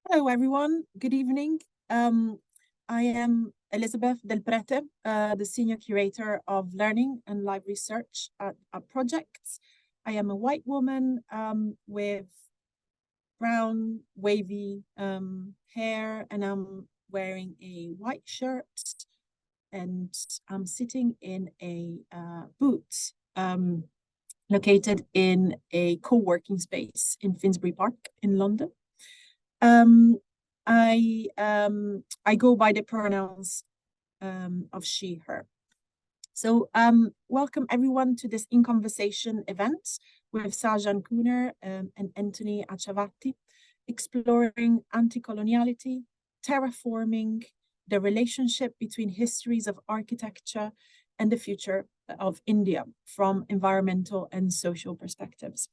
Hello, everyone. Good evening. I am Elisabeth Del Prete, the Senior Curator of Learning and Live Research at Projects. I am a white woman with brown, wavy hair, and I'm wearing a white shirt, and I'm sitting in a booth located in a co-working space in Finsbury Park in London. Um, I go by the pronouns of she, her. So welcome everyone to this In Conversation event with Sahjan Kooner and Anthony Acciavatti, exploring anti-coloniality, terraforming, the relationship between histories of architecture and the future of India from environmental and social perspectives.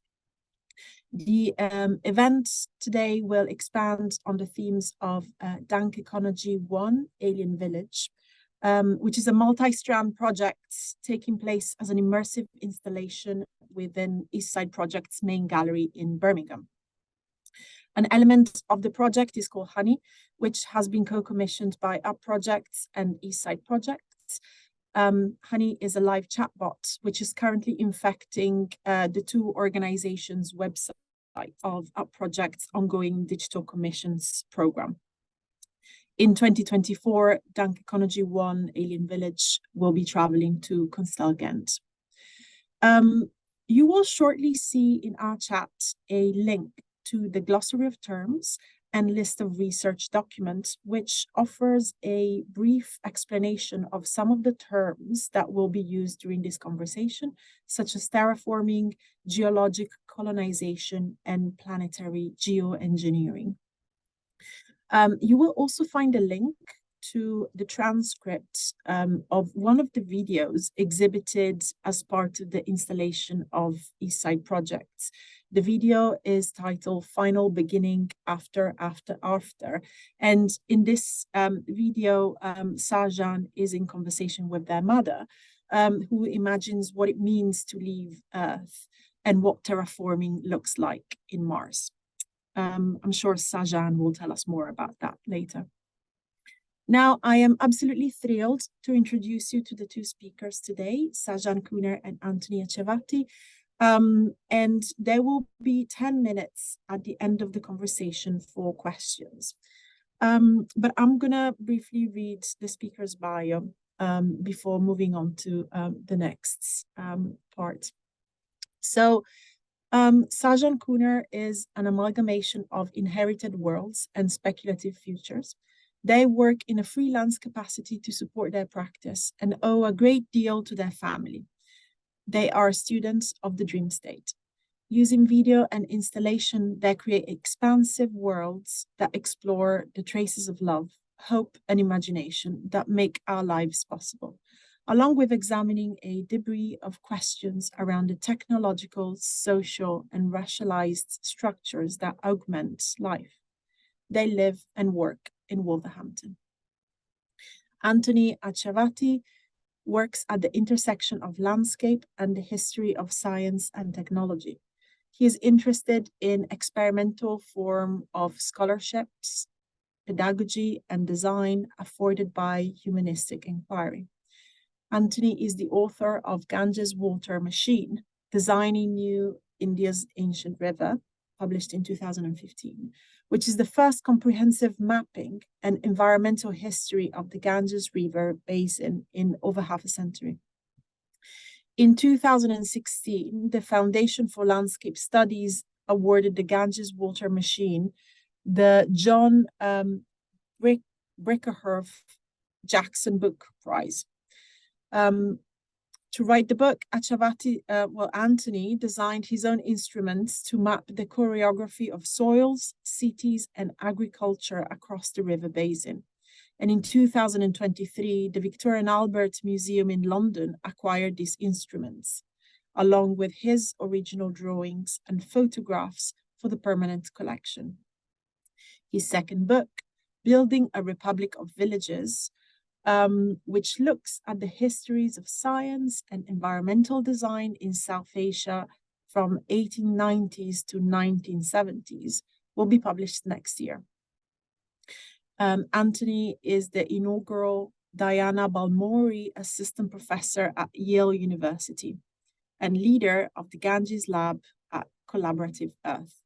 The event today will expand on the themes of Dank Ecology 1, Alien Village, which is a multi-strand project taking place as an immersive installation within Eastside Projects' main gallery in Birmingham. An element of the project is called Honey, which has been co-commissioned by Projects and Eastside Projects. Honey is a live chatbot, which is currently infecting the two organizations' websites of Projects' ongoing digital commissions program. In 2024, Dank Ecology 1 Alien Village will be traveling to Kunsthal, Gent. You will shortly see in our chat a link to the glossary of terms and list of research documents, which offers a brief explanation of some of the terms that will be used during this conversation, such as terraforming, geologic colonization, and planetary geoengineering. You will also find a link to the transcript of one of the videos exhibited as part of the installation of Eastside Projects. The video is titled Final Beginning After. And in this video, Sahjan is in conversation with their mother, who imagines what it means to leave Earth and what terraforming looks like in Mars. I'm sure Sahjan will tell us more about that later. Now, I am absolutely thrilled to introduce you to the two speakers today, Sahjan Kooner and Anthony Acciavatti. And there will be 10 minutes at the end of the conversation for questions. But I'm going to briefly read the speaker's bio before moving on to the next part. So, Sahjan Kooner is an amalgamation of inherited worlds and speculative futures. They work in a freelance capacity to support their practice and owe a great deal to their family. They are students of the dream state. Using video and installation, they create expansive worlds that explore the traces of love, hope, and imagination that make our lives possible, along with examining a debris of questions around the technological, social, and racialized structures that augment life. They live and work in Wolverhampton. Anthony Acciavatti works at the intersection of landscape and the history of science and technology. He is interested in experimental form of scholarships, pedagogy, and design afforded by humanistic inquiry. Anthony is the author of Ganges Water Machine, Designing New India's Ancient River, published in 2015, which is the first comprehensive mapping and environmental history of the Ganges River basin in over half a century. In 2016, the Foundation for Landscape Studies awarded the Ganges Water Machine the John Brickerhurf Jackson Book Prize. To write the book, Anthony designed his own instruments to map the choreography of soils, cities, and agriculture across the river basin. And in 2023, the Victoria and Albert Museum in London acquired these instruments, along with his original drawings and photographs for the permanent collection. His second book, Building a Republic of Villages, which looks at the histories of science and environmental design in South Asia from 1890s to 1970s, will be published next year. Anthony is the inaugural Diana Balmori Assistant Professor at Yale University and leader of the Ganges Lab at Collaborative Earth.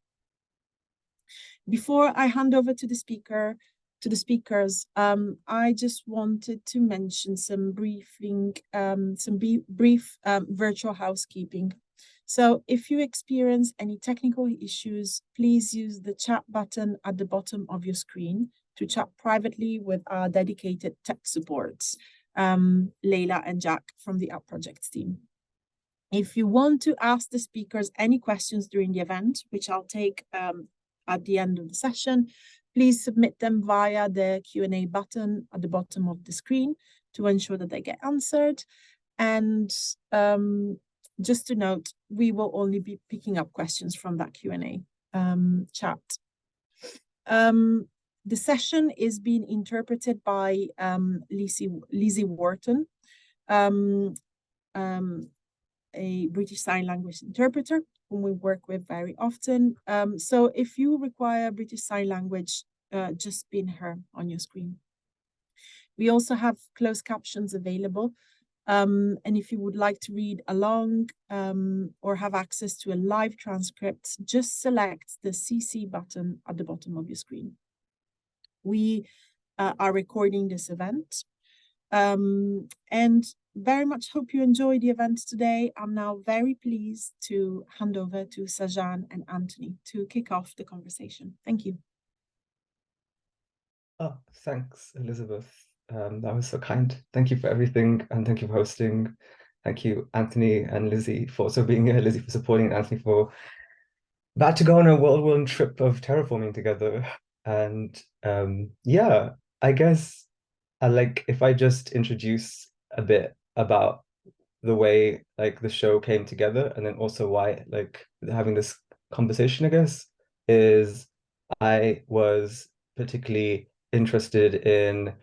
Before I hand over to the speakers, I just wanted to mention some brief virtual housekeeping. So if you experience any technical issues, please use the chat button at the bottom of your screen to chat privately with our dedicated tech supports, Leila and Jack from the Art Projects team. If you want to ask the speakers any questions during the event, which I'll take at the end of the session, please submit them via the Q&A button at the bottom of the screen to ensure that they get answered. And just to note, we will only be picking up questions from that Q&A chat. The session is being interpreted by Lizzie Wharton, a British Sign Language interpreter whom we work with very often. So if you require British Sign Language, just pin her on your screen. We also have closed captions available. And if you would like to read along or have access to a live transcript, just select the CC button at the bottom of your screen. We are recording this event. And very much hope you enjoy the event today. I'm now very pleased to hand over to Sahjan and Anthony to kick off the conversation. Thank you. Oh, thanks, Elisabeth. That was so kind. Thank you for everything, and thank you for hosting. Thank you, Anthony and Lizzie, for also being here. Lizzie for supporting, Anthony for about to go on a whirlwind trip of terraforming together. And yeah, I guess if I just introduce a bit about the way the show came together, and then also why having this conversation, I guess, is I was particularly interested in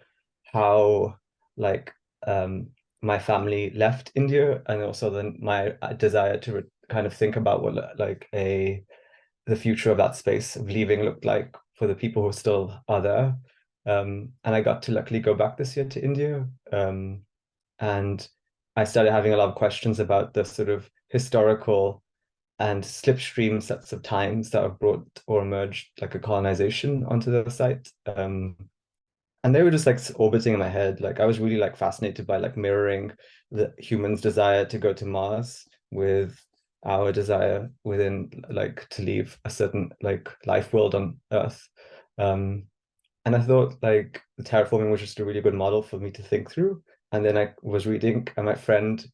how my family left India, and also then my desire to kind of think about what the future of that space of leaving looked like for the people who still are there. And I got to luckily go back this year to India. And I started having a lot of questions about the sort of historical and slipstream sets of times that have brought or emerged like a colonization onto the site. And they were just orbiting in my head. I was really fascinated by mirroring the humans' desire to go to Mars with our desire within to leave a certain life world on Earth. And I thought the terraforming was just a really good model for me to think through. And then I was reading, and my friend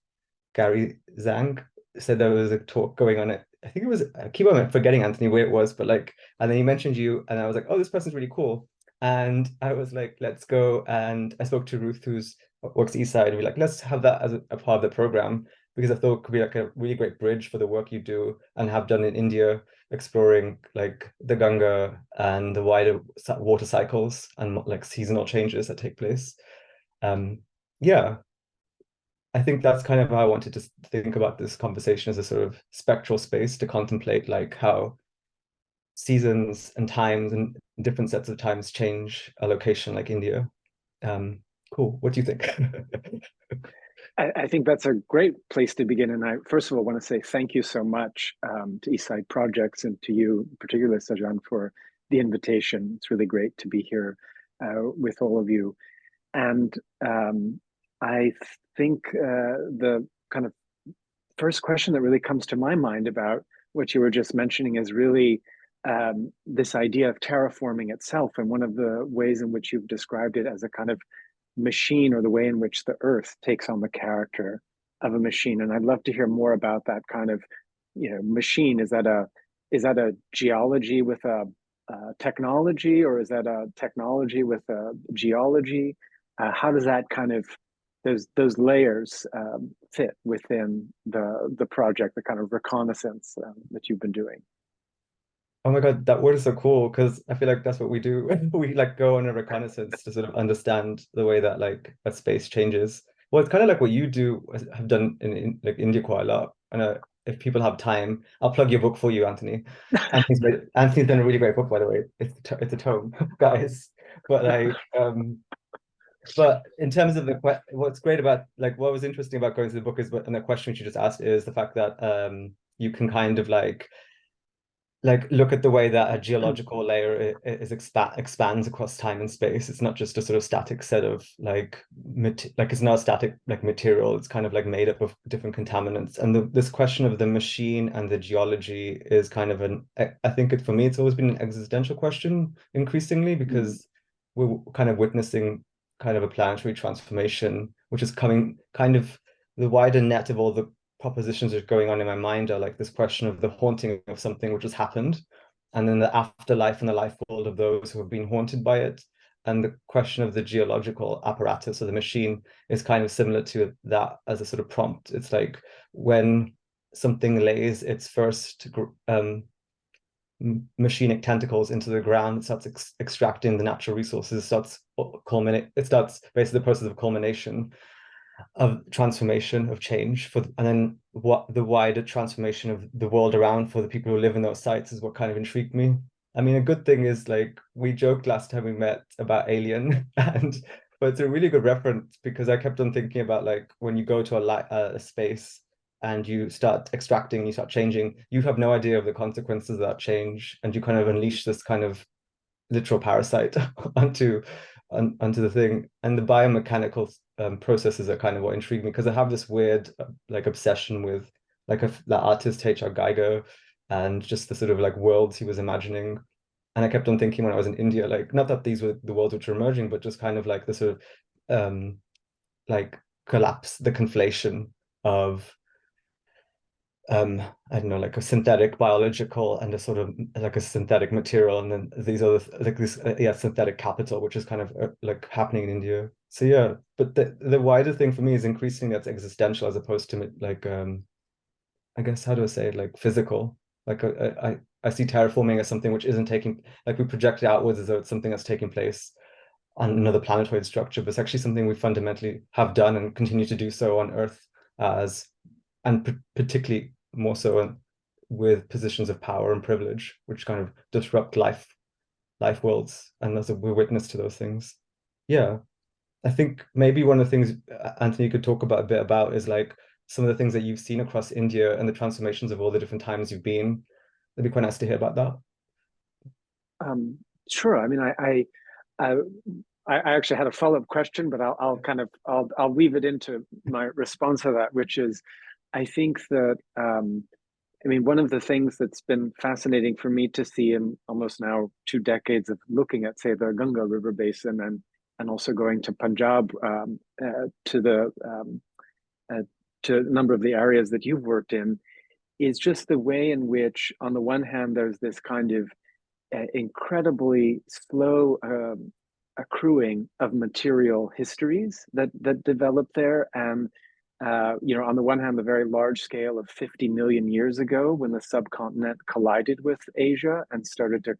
Gary Zhang said there was a talk going on it. I think it was, I keep on forgetting, Anthony, where it was, but and then he mentioned you, and I was like, oh, this person's really cool. And I was like, let's go. And I spoke to Ruth, who's works Eastside, and we're like, let's have that as a part of the program, because I thought it could be a really great bridge for the work you do and have done in India, exploring the Ganga and the wider water cycles and seasonal changes that take place. Yeah, I think that's kind of how I wanted to think about this conversation, as a sort of spectral space to contemplate how seasons and times and different sets of times change a location like India. Cool. What do you think? I think that's a great place to begin. And I, first of all, want to say thank you so much to Eastside Projects and to you, particularly Sahjan, for the invitation. It's really great to be here with all of you. And I think the kind of first question that really comes to my mind about what you were just mentioning is really this idea of terraforming itself. And one of the ways in which you've described it as a kind of machine, or the way in which the earth takes on the character of a machine. And I'd love to hear more about that kind of, machine. Is that a geology with a technology, or is that a technology with a geology? How does that kind of those layers fit within the project, the kind of reconnaissance that you've been doing? Oh my God, that word is so cool, because I feel like that's what we do. We go on a reconnaissance to sort of understand the way that a space changes. Well, it's kind of like what you do, have done in India quite a lot. And if people have time, I'll plug your book for you, Anthony. Anthony's done a really great book, by the way. It's a tome, guys. But like, but in terms of what's great about, like, what was interesting about going through the book is, and the question which you just asked is the fact that you can kind of like look at the way that a geological layer expands across time and space. It's not just a sort of static set of like it's not a static like material. It's kind of like made up of different contaminants. And this question of the machine and the geology is kind of I think for me it's always been an existential question increasingly, because we're kind of witnessing kind of a planetary transformation, which is coming kind of the wider net of all the propositions that are going on in my mind are like this question of the haunting of something which has happened, and then the afterlife and the life world of those who have been haunted by it. And the question of the geological apparatus or the machine is kind of similar to that as a sort of prompt. It's like when something lays its first machinic tentacles into the ground, it starts extracting the natural resources, starts basically the process of culmination, of transformation, of change and then what the wider transformation of the world around for the people who live in those sites is what kind of intrigued me. I mean, a good thing is like we joked last time we met about Alien, but it's a really good reference, because I kept on thinking about like when you go to a space and you start extracting, you start changing, you have no idea of the consequences of that change, and you kind of unleash this kind of literal parasite onto the thing. And the biomechanical processes are kind of what intrigued me, because I have this weird like obsession with like the artist H.R. Geiger and just the sort of like worlds he was imagining. And I kept on thinking when I was in India, like not that these were the worlds which were emerging, but just kind of like the sort of like collapse, the conflation of I don't know, like a synthetic biological and a sort of like a synthetic material, and then these other like this synthetic capital, which is kind of like happening in India. So yeah, but the wider thing for me is increasingly that's existential as opposed to like I guess, how do I say it, like physical. Like I see terraforming as something which isn't taking, like we project it outwards as though it's something that's taking place on another planetoid structure, but it's actually something we fundamentally have done and continue to do so on Earth, and particularly more so with positions of power and privilege, which kind of disrupt life worlds, and we're witness to those things. Yeah, I think maybe one of the things Anthony could talk about a bit about is like some of the things that you've seen across India and the transformations of all the different times you've been. It'd be quite nice to hear about that. Sure. I mean, I actually had a follow-up question, but I'll weave it into my response to that, which is, I think that I mean, one of the things that's been fascinating for me to see in almost now 2 decades of looking at, say, the Ganga River Basin, and also going to Punjab, to a number of the areas that you've worked in, is just the way in which, on the one hand, there's this kind of incredibly slow accruing of material histories that develop there. And you know, on the one hand, the very large scale of 50 million years ago, when the subcontinent collided with Asia and started to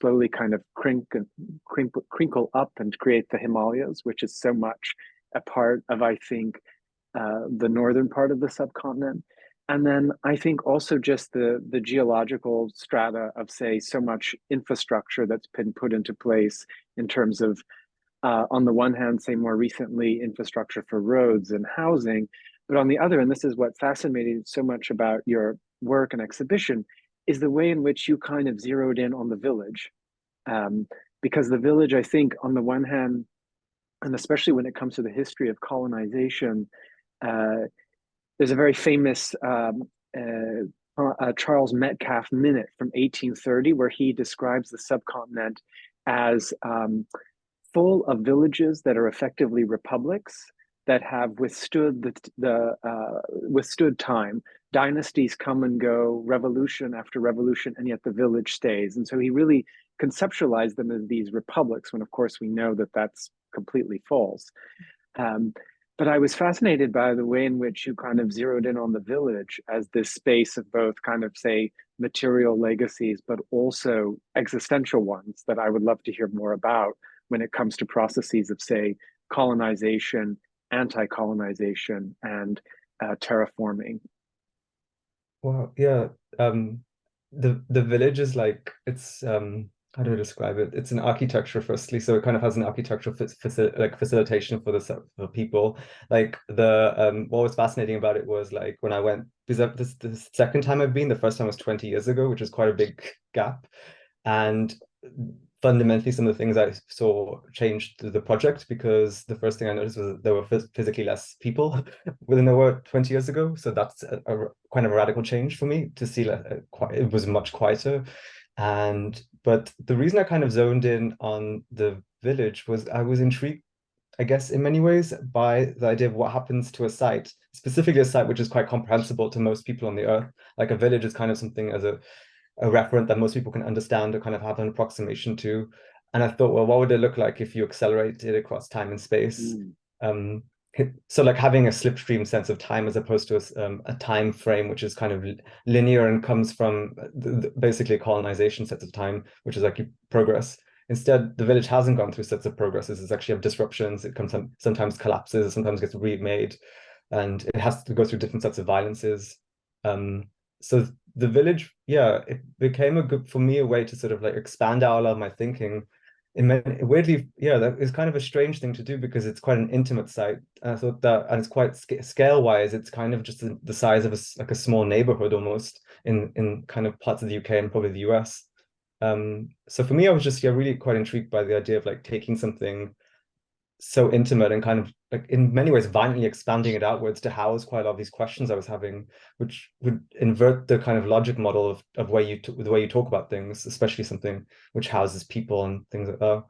slowly kind of crinkle up and create the Himalayas, which is so much a part of, I think, the northern part of the subcontinent. And then I think also just the geological strata of, say, so much infrastructure that's been put into place in terms of, on the one hand, say more recently, infrastructure for roads and housing, but on the other, and this is what fascinated so much about your work and exhibition, is the way in which you kind of zeroed in on the village. Because the village, I think, on the one hand, and especially when it comes to the history of colonization, there's a very famous Charles Metcalfe minute from 1830, where he describes the subcontinent as full of villages that are effectively republics that have withstood withstood time. Dynasties come and go, revolution after revolution, and yet the village stays. And so he really conceptualized them as these republics, when of course we know that that's completely false. But I was fascinated by the way in which you kind of zeroed in on the village as this space of both kind of, say, material legacies, but also existential ones that I would love to hear more about when it comes to processes of, say, colonization, anti-colonization, and terraforming. Well, yeah. The village is like, it's how do I describe it? It's an architecture, firstly, so it kind of has an architectural facilitation for for people. Like what was fascinating about it was like when I went, because the second time I've been, the first time was 20 years ago, which is quite a big gap, and fundamentally some of the things I saw changed the project, because the first thing I noticed was there were physically less people than there were 20 years ago. So that's a kind of a radical change for me to see. It was much quieter. But the reason I kind of zoned in on the village was I was intrigued, I guess, in many ways by the idea of what happens to a site, specifically a site which is quite comprehensible to most people on the earth. Like a village is kind of something as a referent that most people can understand or kind of have an approximation to. And I thought, well, what would it look like if you accelerate it across time and space? So like having a slipstream sense of time as opposed to a time frame which is kind of linear and comes from basically colonization sets of time, which is like progress. Instead, the village hasn't gone through sets of progresses. It's actually have disruptions. It comes sometimes collapses, sometimes gets remade, and it has to go through different sets of violences. So the village, yeah, it became for me a way to sort of like expand out of my thinking. Weirdly, yeah, that is kind of a strange thing to do because it's quite an intimate site. And I thought that, and it's quite scale wise, it's kind of just the size of like a small neighborhood almost in kind of parts of the UK and probably the US. So for me, I was just really quite intrigued by the idea of like taking something so intimate and kind of like in many ways violently expanding it outwards to house quite a lot of these questions I was having, which would invert the kind of logic model of the way you talk about things, especially something which houses people and things like that.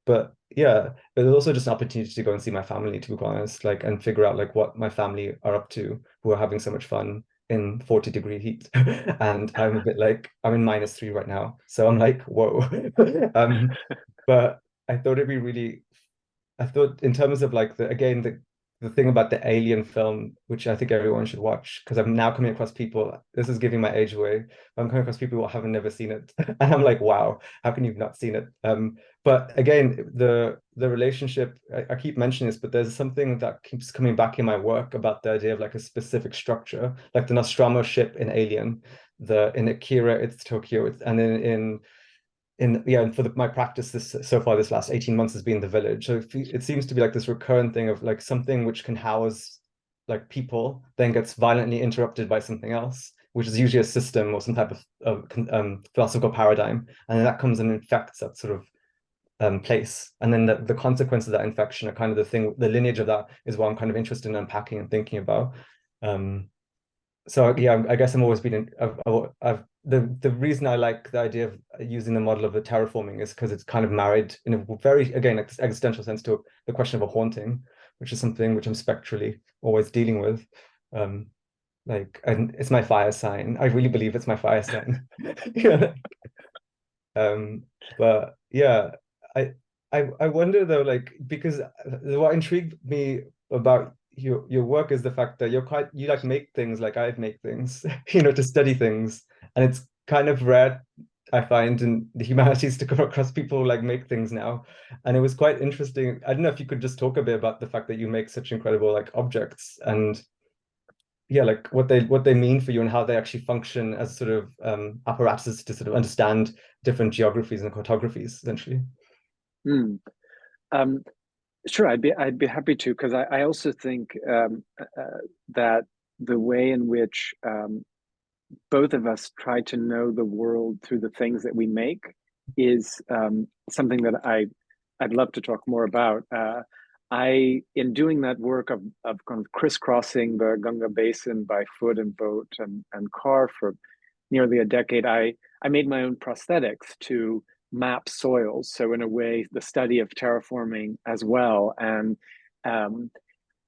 But yeah, it was also just an opportunity to go and see my family, to be quite honest, like, and figure out like what my family are up to, who are having so much fun in 40-degree heat. And I'm a bit like, I'm in -3 right now, so I'm like, whoa. But I thought it'd be really, I thought in terms of like the thing about the Alien film, which I think everyone should watch, because I'm now coming across people, this is giving my age away, I'm coming across people who haven't never seen it. And I'm like, wow, how can you not seen it? But again, the relationship, I keep mentioning this, but there's something that keeps coming back in my work about the idea of like a specific structure, like the Nostromo ship in Alien, in Akira, it's Tokyo, and then for my practice so far this last 18 months has been the village. So it seems to be like this recurrent thing of like something which can house like people then gets violently interrupted by something else, which is usually a system or some type of philosophical paradigm, and then that comes and infects that sort of place, and then the consequences of that infection are kind of the lineage of that is what I'm kind of interested in unpacking and thinking about. So yeah, I guess I'm always been the reason I like the idea of using the model of the terraforming is because it's kind of married in a very, again, like this existential sense to the question of a haunting, which is something which I'm spectrally always dealing with. And it's my fire sign. I really believe it's my fire sign. Yeah. But yeah, I wonder though, like, because what intrigued me about your work is the fact that you like make things like I've made things, to study things. And it's kind of rare, I find, in the humanities to come across people who like make things now. And it was quite interesting. I don't know if you could just talk a bit about the fact that you make such incredible like objects and yeah, like what they mean for you and how they actually function as sort of apparatuses to sort of understand different geographies and cartographies, essentially. Sure, I'd be happy to, because I also think that the way in which both of us try to know the world through the things that we make is something that I'd love to talk more about. In doing that work of kind of crisscrossing the Ganga Basin by foot and boat and car for nearly a decade, I made my own prosthetics to map soils. So in a way, the study of terraforming as well. And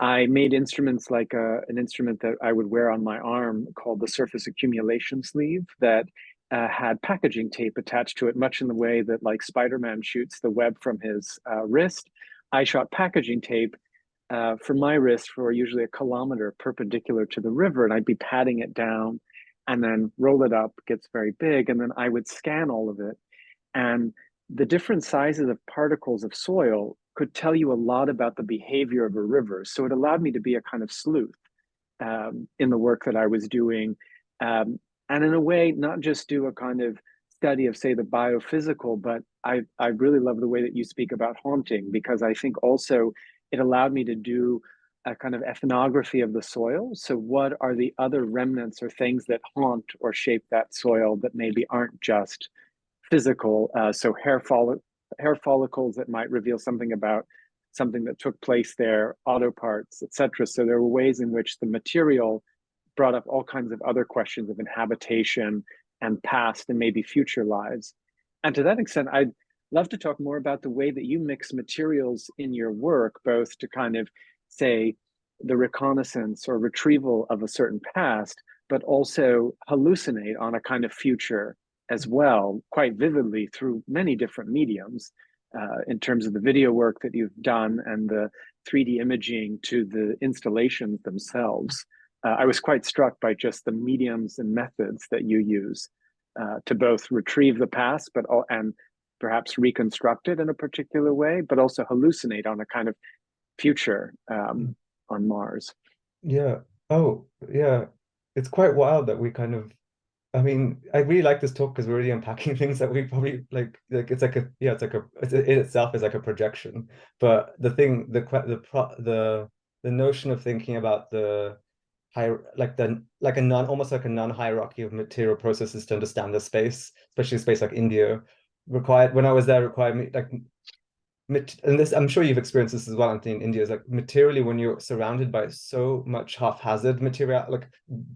I made instruments like an instrument that I would wear on my arm called the surface accumulation sleeve that had packaging tape attached to it, much in the way that like Spider-Man shoots the web from his wrist. I shot packaging tape from my wrist for usually 1 kilometer perpendicular to the river, and I'd be patting it down and then roll it up, gets very big, and then I would scan all of it. And the different sizes of particles of soil could tell you a lot about the behavior of a river. So it allowed me to be a kind of sleuth in the work that I was doing. And in a way, not just do a kind of study of, say, the biophysical, but I really love the way that you speak about haunting, because I think also it allowed me to do a kind of ethnography of the soil. So what are the other remnants or things that haunt or shape that soil that maybe aren't just physical? So hair follicles that might reveal something about something that took place there, auto parts, etc. So there were ways in which the material brought up all kinds of other questions of inhabitation and past and maybe future lives. And to that extent, I'd love to talk more about the way that you mix materials in your work, both to kind of say the reconnaissance or retrieval of a certain past, but also hallucinate on a kind of future as well, quite vividly through many different mediums, in terms of the video work that you've done and the 3D imaging to the installations themselves. I was quite struck by just the mediums and methods that you use to both retrieve the past, and perhaps reconstruct it in a particular way, but also hallucinate on a kind of future on Mars. Yeah. Oh, yeah. It's quite wild that we kind of, I mean, I really like this talk because we're really unpacking things that we probably like it's like a, yeah, it itself is like a projection. But the thing, the notion of thinking about the almost like a non-hierarchy of material processes to understand the space, especially a space like India, required me like, and this, I'm sure you've experienced this as well, Anthony, in India, is like materially when you're surrounded by so much haphazard material, like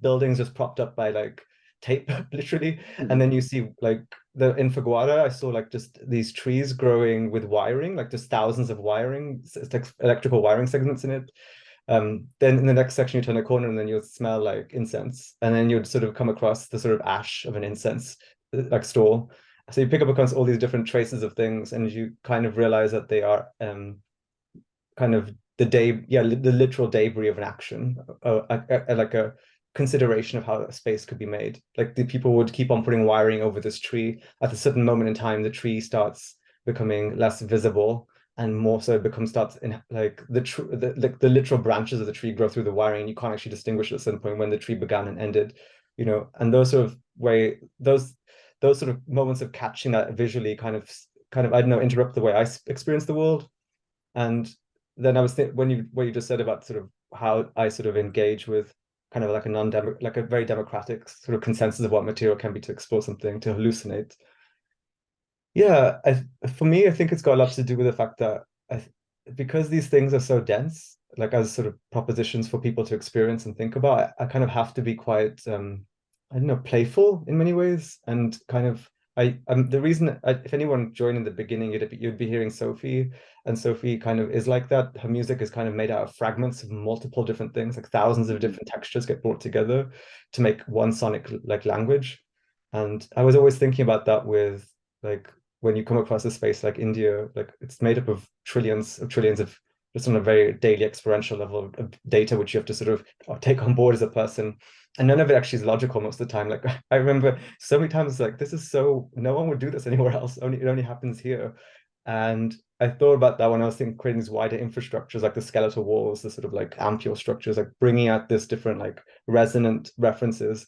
buildings just propped up by like tape, literally. And then you see like in Faguara, I saw like just these trees growing with wiring, like just thousands of wiring, like electrical wiring segments in it. Then in the next section, you turn a corner and then you'll smell like incense. And then you'd sort of come across the sort of ash of an incense like stall. So you pick up across all these different traces of things, and you kind of realize that they are kind of the literal debris of an action, like a consideration of how a space could be made. Like the people would keep on putting wiring over this tree. At a certain moment in time, the tree starts becoming less visible, and more so starts in like the literal branches of the tree grow through the wiring, and you can't actually distinguish at a certain point when the tree began and ended, and those sort of those sort of moments of catching that visually kind of I don't know, interrupt the way I experience the world. And then I was what you just said about sort of how I sort of engage with kind of like like a very democratic sort of consensus of what material can be to explore something, to hallucinate. Yeah, for me, I think it's got a lot to do with the fact that because these things are so dense, like as sort of propositions for people to experience and think about, I kind of have to be quite I don't know, playful in many ways, and kind of the reason if anyone joined in the beginning, you'd be hearing Sophie, and Sophie kind of is like that. Her music is kind of made out of fragments of multiple different things, like thousands of different textures get brought together to make one sonic like language. And I was always thinking about that with like when you come across a space like India, like it's made up of trillions of just on a very daily experiential level of data, which you have to sort of take on board as a person. And none of it actually is logical most of the time. Like I remember so many times, like no one would do this anywhere else. It only happens here. And I thought about that when I was creating these wider infrastructures, like the skeletal walls, the sort of like ampule structures, like bringing out this different like resonant references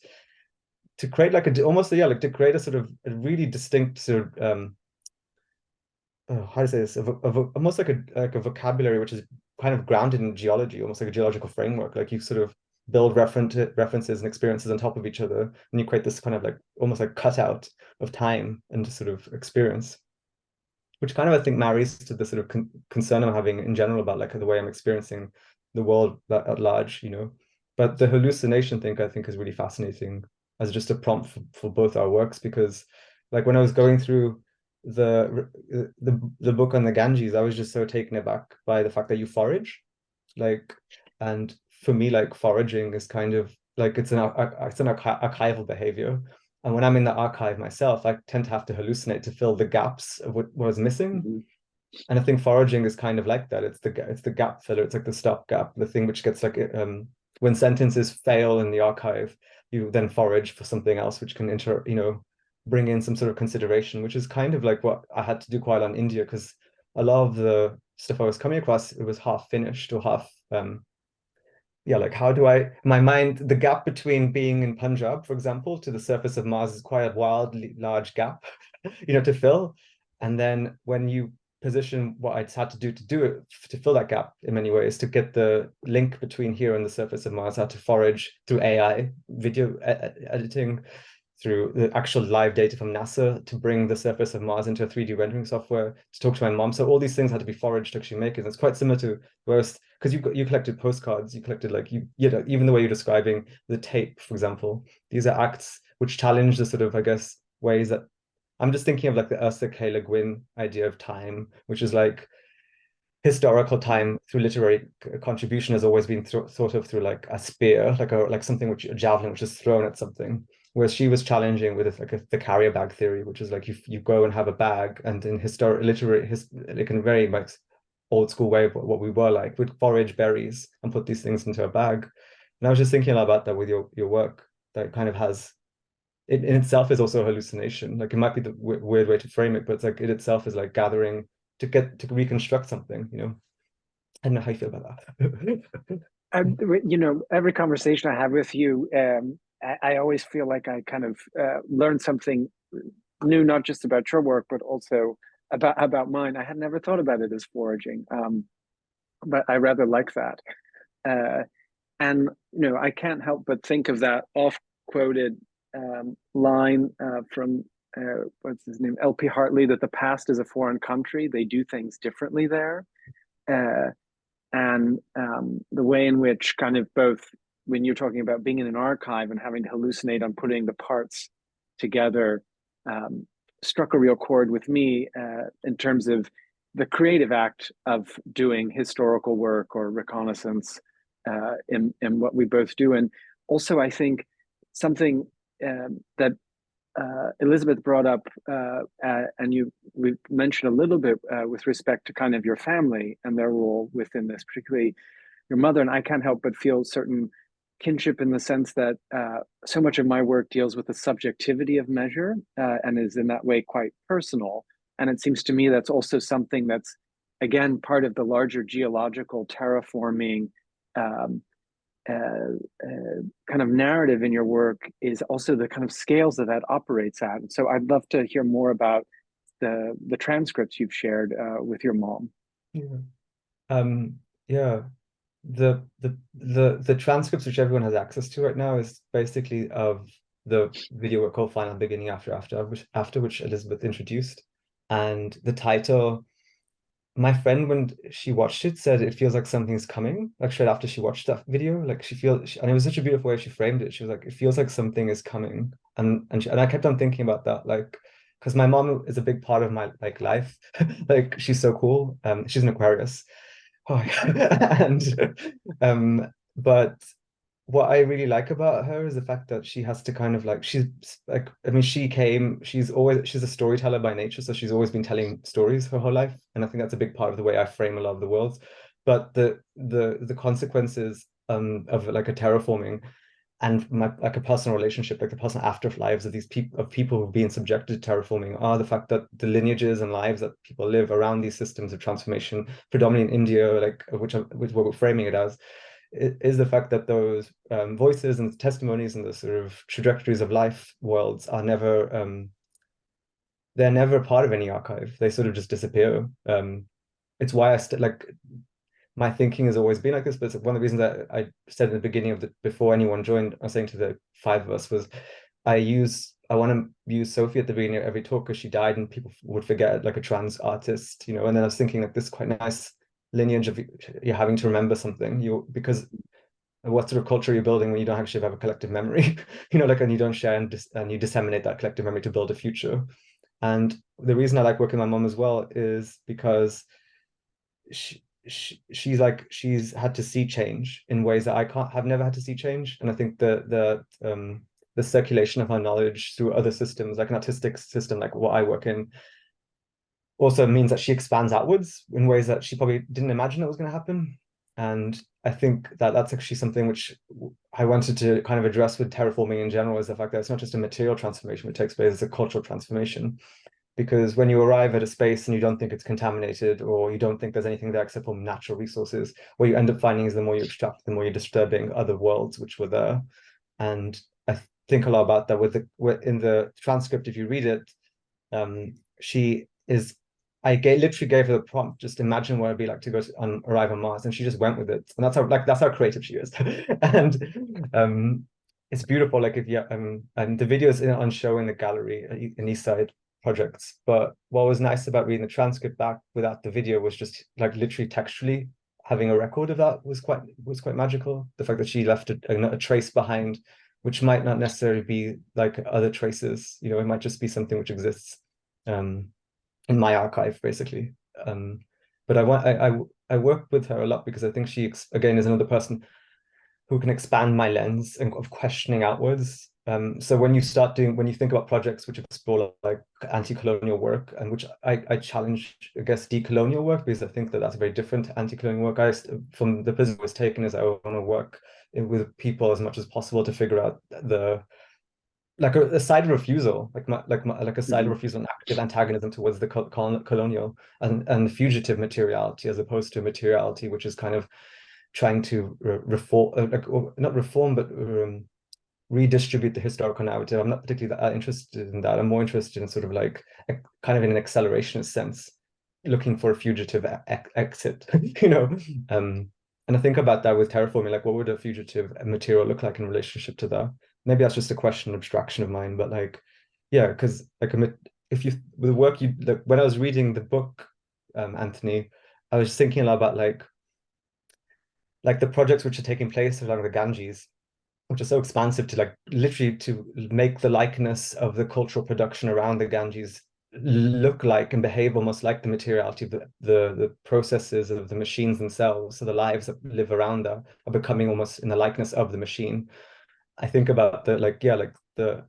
to create like to create a sort of a really distinct sort of how to say this, almost like a vocabulary which is kind of grounded in geology, almost like a geological framework. Like you sort of build references and experiences on top of each other, and you create this kind of like almost like cutout of time and sort of experience, which kind of I think marries to the sort of concern I'm having in general about like the way I'm experiencing the world at large, But the hallucination thing I think is really fascinating as just a prompt for both our works, because like when I was going through the book on the Ganges, I was just so taken aback by the fact that you forage, and for me, like foraging is kind of like it's an archival behavior, and when I'm in the archive myself, I tend to have to hallucinate to fill the gaps of what was missing. And I think foraging is kind of like that. It's the gap filler. It's like the stop gap, the thing which gets like when sentences fail in the archive, you then forage for something else which can bring in some sort of consideration, which is kind of like what I had to do quite a lot in India, because a lot of the stuff I was coming across, it was half finished or half yeah, like how do I, my mind, the gap between being in Punjab, for example, to the surface of Mars is quite a wildly large gap, to fill. And then when you position what I had to do it, to fill that gap in many ways, to get the link between here and the surface of Mars, I had to forage through AI, video editing, through the actual live data from NASA to bring the surface of Mars into a 3D rendering software, to talk to my mom. So all these things had to be foraged to actually make it. And it's quite similar to whereas, because you collected postcards, you collected like even the way you're describing the tape, for example, these are acts which challenge the sort of, I guess, ways that I'm just thinking of like the Ursula K. Le Guin idea of time, which is like historical time through literary contribution has always been thought of through like a spear, like something which a javelin which is thrown at something. Whereas she was challenging with the carrier bag theory, which is like you go and have a bag, and in like in a very much old school way of what we were like, we'd forage berries and put these things into a bag. And I was just thinking a lot about that with your work, that kind of has it in itself is also a hallucination. Like it might be the weird way to frame it, but it's like it itself is like gathering to reconstruct something, I don't know how you feel about that. Every conversation I have with you, I always feel like I kind of learn something new, not just about your work, but also about mine. I had never thought about it as foraging, but I rather like that. And I can't help but think of that oft-quoted line from what's his name, L.P. Hartley, that the past is a foreign country. They do things differently there. And the way in which kind of both, when you're talking about being in an archive and having to hallucinate on putting the parts together, struck a real chord with me in terms of the creative act of doing historical work or reconnaissance in what we both do. And also, I think something that Elisabeth brought up, and we mentioned a little bit with respect to kind of your family and their role within this, particularly your mother. And I can't help but feel certain kinship in the sense that so much of my work deals with the subjectivity of measure and is in that way quite personal. And it seems to me that's also something that's, again, part of the larger geological terraforming kind of narrative in your work is also the kind of scales that operates at. And so I'd love to hear more about the transcripts you've shared with your mom. Yeah. The transcripts which everyone has access to right now is basically of the video we called Final Beginning After, which Elisabeth introduced. And the title, my friend, when she watched it, said it feels like something's coming, like straight after she watched that video. Like and it was such a beautiful way she framed it. She was like, it feels like something is coming. And I kept on thinking about that, like, because my mom is a big part of my like life. Like she's so cool. She's an Aquarius. Oh, and but what I really like about her is the fact that she has to kind of like, she's like, I mean, she's a storyteller by nature, so she's always been telling stories her whole life, and I think that's a big part of the way I frame a lot of the worlds. But the consequences of like a terraforming and like a personal relationship, like the personal afterlives of these people who've been subjected to terraforming, are the fact that the lineages and lives that people live around these systems of transformation, predominantly in India, like which what we're framing it as, is the fact that those voices and testimonies and the sort of trajectories of life worlds are never they're never part of any archive. They sort of just disappear. It's why I like my thinking has always been like this, but it's one of the reasons that I said in the beginning of before anyone joined, I was saying to the five of us, was I want to use Sophie at the beginning of every talk because she died and people would forget, like a trans artist, and then I was thinking like this quite nice lineage of you're having to remember something, because what sort of culture you're building when you don't actually have a collective memory, like, and you don't share and you disseminate that collective memory to build a future. And the reason I like working with my mom as well is because she's had to see change in ways that I have never had to see change. And I think the circulation of her knowledge through other systems, like an artistic system, like what I work in, also means that she expands outwards in ways that she probably didn't imagine it was going to happen. And I think that that's actually something which I wanted to kind of address with terraforming in general, is the fact that it's not just a material transformation which takes place, it's a cultural transformation. because when you arrive at a space and you don't think it's contaminated, or you don't think there's anything there except for natural resources, what you end up finding is the more you extract, the more you're disturbing other worlds which were there. And I think a lot about that in the transcript. If you read it, she is, literally gave her the prompt, just imagine what it'd be like to arrive on Mars, and she just went with it. And that's how creative she is. And it's beautiful. Like, if you and the video is on show in the gallery in Eastside Projects. But what was nice about reading the transcript back without the video was just like literally textually having a record of that was quite magical. The fact that she left a trace behind, which might not necessarily be like other traces, you know, it might just be something which exists in my archive, basically. But I work with her a lot because I think she, again, is another person who can expand my lens of questioning outwards. So when you think about projects which explore like anti-colonial work, and which I challenge, I guess, decolonial work, because I think that that's very different to anti-colonial work. From the position I was taken is I want to work with people as much as possible to figure out a side of refusal, like a side of refusal and active antagonism towards the colonial and the fugitive materiality, as opposed to materiality which is kind of trying to reform, not reform, but redistribute the historical narrative. I'm not particularly that interested in that. I'm more interested in sort of like kind of in an accelerationist sense, looking for a fugitive exit, you know. And I think about that with terraforming, like what would a fugitive material look like in relationship to that? Maybe that's just a question, abstraction of mine, but like, yeah, because like if you the work you like, when I was reading the book, Anthony, I was thinking a lot about like the projects which are taking place along the Ganges, which are so expansive to like literally to make the likeness of the cultural production around the Ganges look like and behave almost like the materiality of the processes of the machines themselves. So the lives that live around there are becoming almost in the likeness of the machine. I think about the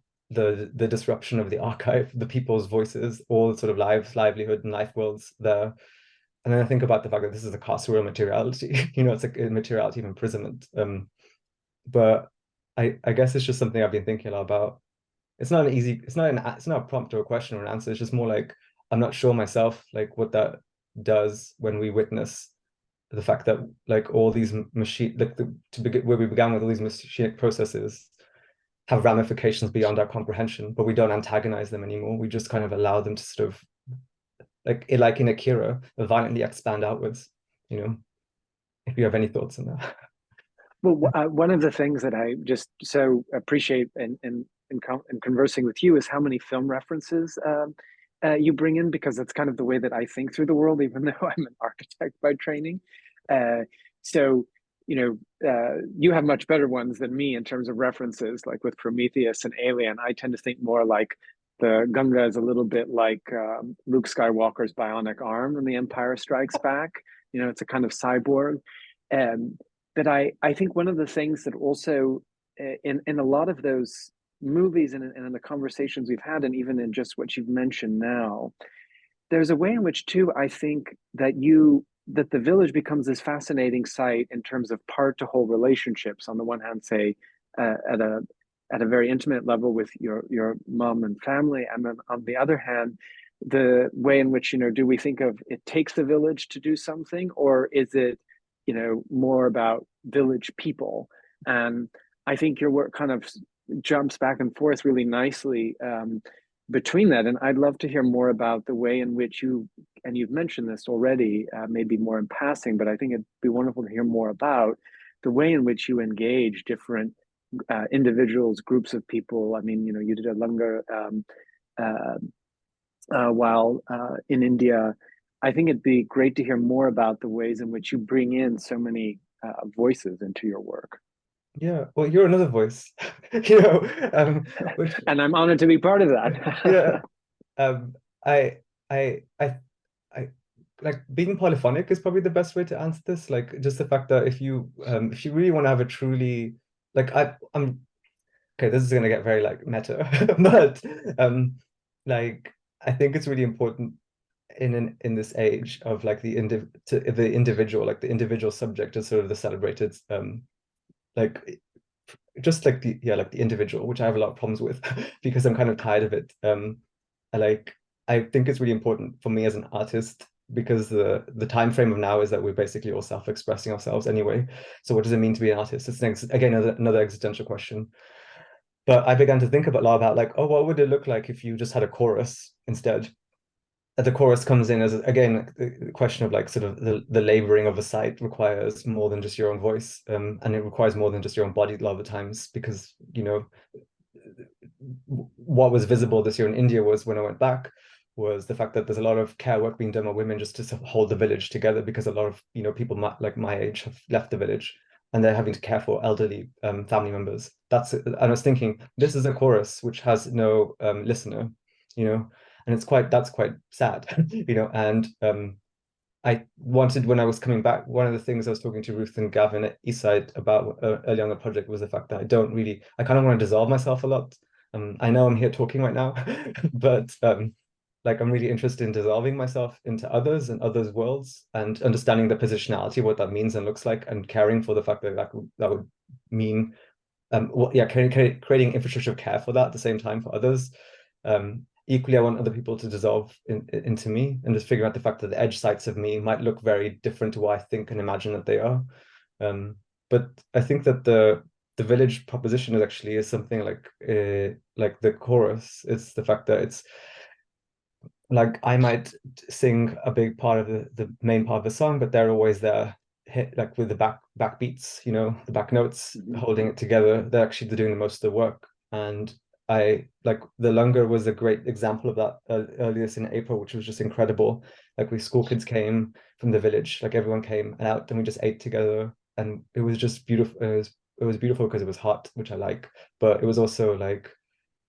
disruption of the archive, the people's voices, all sort of livelihood and life worlds there. And then I think about the fact that this is a carceral materiality, you know, it's like a materiality of imprisonment. But I guess it's just something I've been thinking a lot about. It's not a prompt or a question or an answer. It's just more like, I'm not sure myself, like what that does when we witness the fact that like all these machine, like where we began with all these machinic processes have ramifications beyond our comprehension, but we don't antagonize them anymore. We just kind of allow them to sort of like in Akira, violently expand outwards, you know, if you have any thoughts on that. Well, one of the things that I just so appreciate in conversing with you is how many film references you bring in, because that's kind of the way that I think through the world, even though I'm an architect by training. So, you know, you have much better ones than me in terms of references, like with Prometheus and Alien. I tend to think more like the Gunga is a little bit like Luke Skywalker's bionic arm in The Empire Strikes Back. You know, it's a kind of cyborg. But I think one of the things that also in a lot of those movies and in the conversations we've had, and even in just what you've mentioned now, there's a way in which too I think that the village becomes this fascinating site in terms of part to whole relationships. On the one hand, say at a very intimate level with your mom and family, and then on the other hand, the way in which, you know, do we think of it takes the village to do something, or is it, you know, more about village people? And I think your work kind of jumps back and forth really nicely between that. And I'd love to hear more about the way in which you've mentioned this already, maybe more in passing, but I think it'd be wonderful to hear more about the way in which you engage different individuals, groups of people. I mean, you know, you did a longer while in India. I think it'd be great to hear more about the ways in which you bring in so many voices into your work. Yeah, well, you're another voice, you know, and I'm honored to be part of that. Yeah, I like being polyphonic is probably the best way to answer this. Like just the fact that if you really want to have a truly I'm okay, this is gonna get very like meta, but like I think it's really important in this age of like the individual, like the individual subject is sort of the celebrated like just like the individual, which I have a lot of problems with because I'm kind of tired of it. I think it's really important for me as an artist, because the time frame of now is that we're basically all self-expressing ourselves anyway. So what does it mean to be an artist? It's again another existential question. But I began to think a lot about like, oh, what would it look like if you just had a chorus instead? The chorus comes in as, again, the question of like sort of the laboring of a site requires more than just your own voice, and it requires more than just your own body a lot of the times, because, you know, what was visible this year in India was, when I went back, was the fact that there's a lot of care work being done by women just to hold the village together, because a lot of, you know, people like my age have left the village and they're having to care for elderly family members. And I was thinking, this is a chorus which has no listener, you know, and that's quite sad, you know. And I wanted, when I was coming back, one of the things I was talking to Ruth and Gavin at Eastside about early on the project was the fact that I kind of want to dissolve myself a lot. I know I'm here talking right now, but like, I'm really interested in dissolving myself into others and others' worlds, and understanding the positionality, what that means and looks like, and caring for the fact that that would mean, creating infrastructure of care for that at the same time for others. Equally, I want other people to dissolve into me, and just figure out the fact that the edge sites of me might look very different to what I think and imagine that they are. But I think that the village proposition is something like the chorus. It's the fact that it's like, I might sing a big part of the main part of the song, but they're always there, hit like with the back beats, you know, the back notes, holding it together. They're doing the most of the work. And I like, the Lunga was a great example of that earlier in April, which was just incredible. Like, school kids came from the village, like everyone came out, and we just ate together, and it was just beautiful. It was beautiful because it was hot, which I like, but it was also like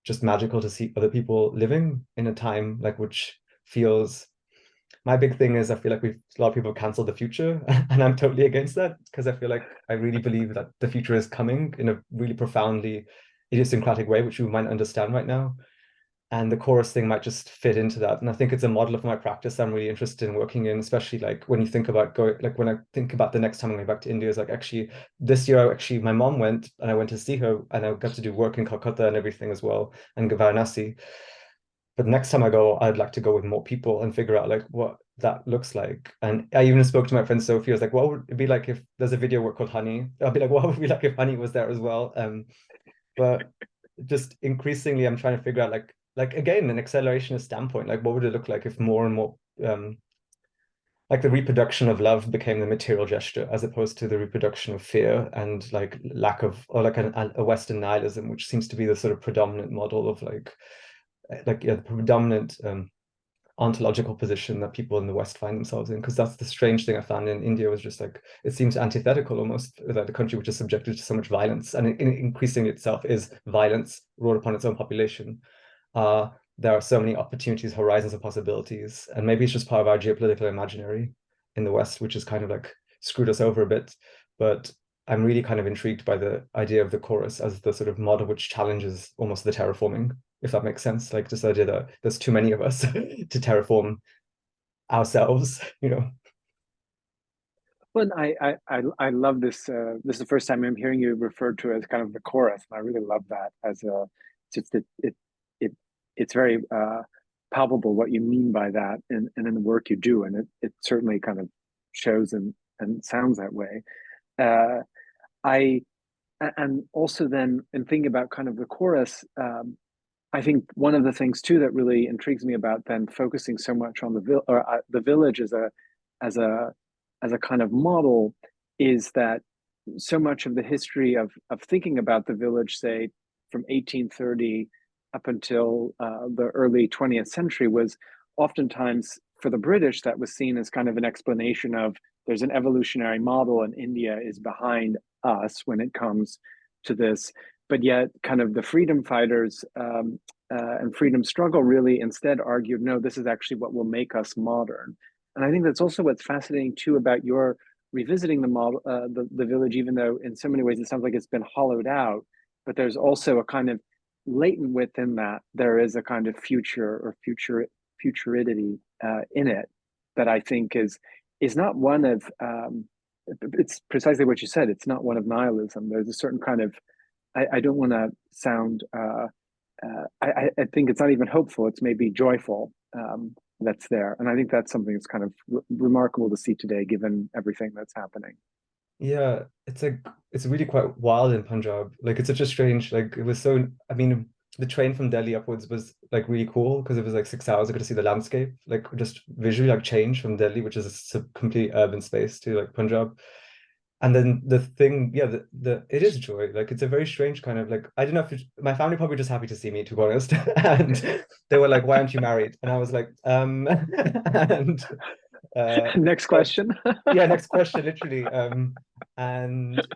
just magical to see other people living in a time like which feels. My big thing is, I feel like a lot of people have cancelled the future, and I'm totally against that, because I feel like I really believe that the future is coming in a really profoundly idiosyncratic way, which we might understand right now. And the chorus thing might just fit into that. And I think it's a model of my practice I'm really interested in working in, especially like when you think about when I think about the next time I'm going back to India, is like, actually this year, my mom went, and I went to see her, and I got to do work in Calcutta and everything as well, and Varanasi. But next time I go, I'd like to go with more people and figure out like what that looks like. And I even spoke to my friend Sophie. I was like, what would it be like if there's a video work called Honey? I'll be like, what would it be like if Honey was there as well? But just increasingly, I'm trying to figure out like again, an accelerationist standpoint, like what would it look like if more and more like the reproduction of love became the material gesture, as opposed to the reproduction of fear and like lack of, or like a Western nihilism, which seems to be the sort of predominant model of the predominant ontological position that people in the West find themselves in. Because that's the strange thing I found in India, was just like, it seems antithetical almost, that the country which is subjected to so much violence, and increasingly itself is violence wrought upon its own population. There are so many opportunities, horizons of possibilities, and maybe it's just part of our geopolitical imaginary in the West, which has kind of like screwed us over a bit. But I'm really kind of intrigued by the idea of the chorus as the sort of model which challenges almost the terraforming, if that makes sense. Like, just the idea that there's too many of us to terraform ourselves, you know. Well, I love this. This is the first time I'm hearing you referred to as kind of the chorus, and I really love that as a. Just it's very palpable what you mean by that, and in the work you do, and it certainly kind of shows and sounds that way. And also then in thinking about kind of the chorus, I think one of the things too that really intrigues me about then focusing so much on the village as a kind of model is that so much of the history of thinking about the village, say from 1830 up until the early 20th century, was oftentimes for the British that was seen as kind of an explanation of there's an evolutionary model and India is behind us when it comes to this. But yet kind of the freedom fighters and freedom struggle really instead argued, no, this is actually what will make us modern. And I think that's also what's fascinating too about your revisiting the model, the village, even though in so many ways it sounds like it's been hollowed out, but there's also a kind of latent within that, there is a kind of future or futuridity in it that I think is not one of, it's precisely what you said, it's not one of nihilism. There's a certain kind of, I don't want to sound I think it's not even hopeful, it's maybe joyful, that's there. And I think that's something that's kind of remarkable to see today, given everything that's happening. Yeah, it's really quite wild in Punjab. Like it's such a strange, like it was so, I mean, the train from Delhi upwards was like really cool because it was like 6 hours. I got to see the landscape, like just visually like change from Delhi, which is a complete urban space, to like Punjab. And then the thing, yeah, it is joy. Like it's a very strange kind of like, I don't know if my family probably just happy to see me, to be honest. And they were like, why aren't you married? And I was like, and Next question. yeah, next question, literally. And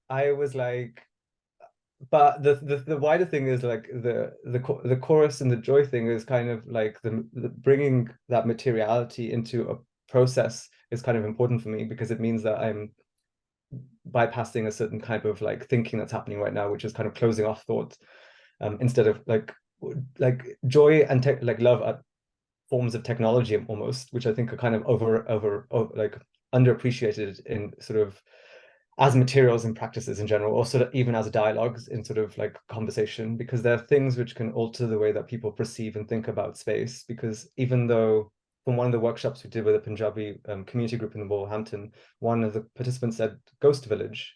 I was like, but the wider thing is like the chorus and the joy thing is kind of like the bringing that materiality into a process is kind of important for me, because it means that I'm bypassing a certain type of like thinking that's happening right now, which is kind of closing off thought, instead of like joy and like love are forms of technology almost, which I think are kind of over like underappreciated in sort of as materials and practices in general, or sort of even as dialogues in sort of like conversation, because there are things which can alter the way that people perceive and think about space. Because even though from one of the workshops we did with a Punjabi community group in Wolverhampton, one of the participants said ghost village.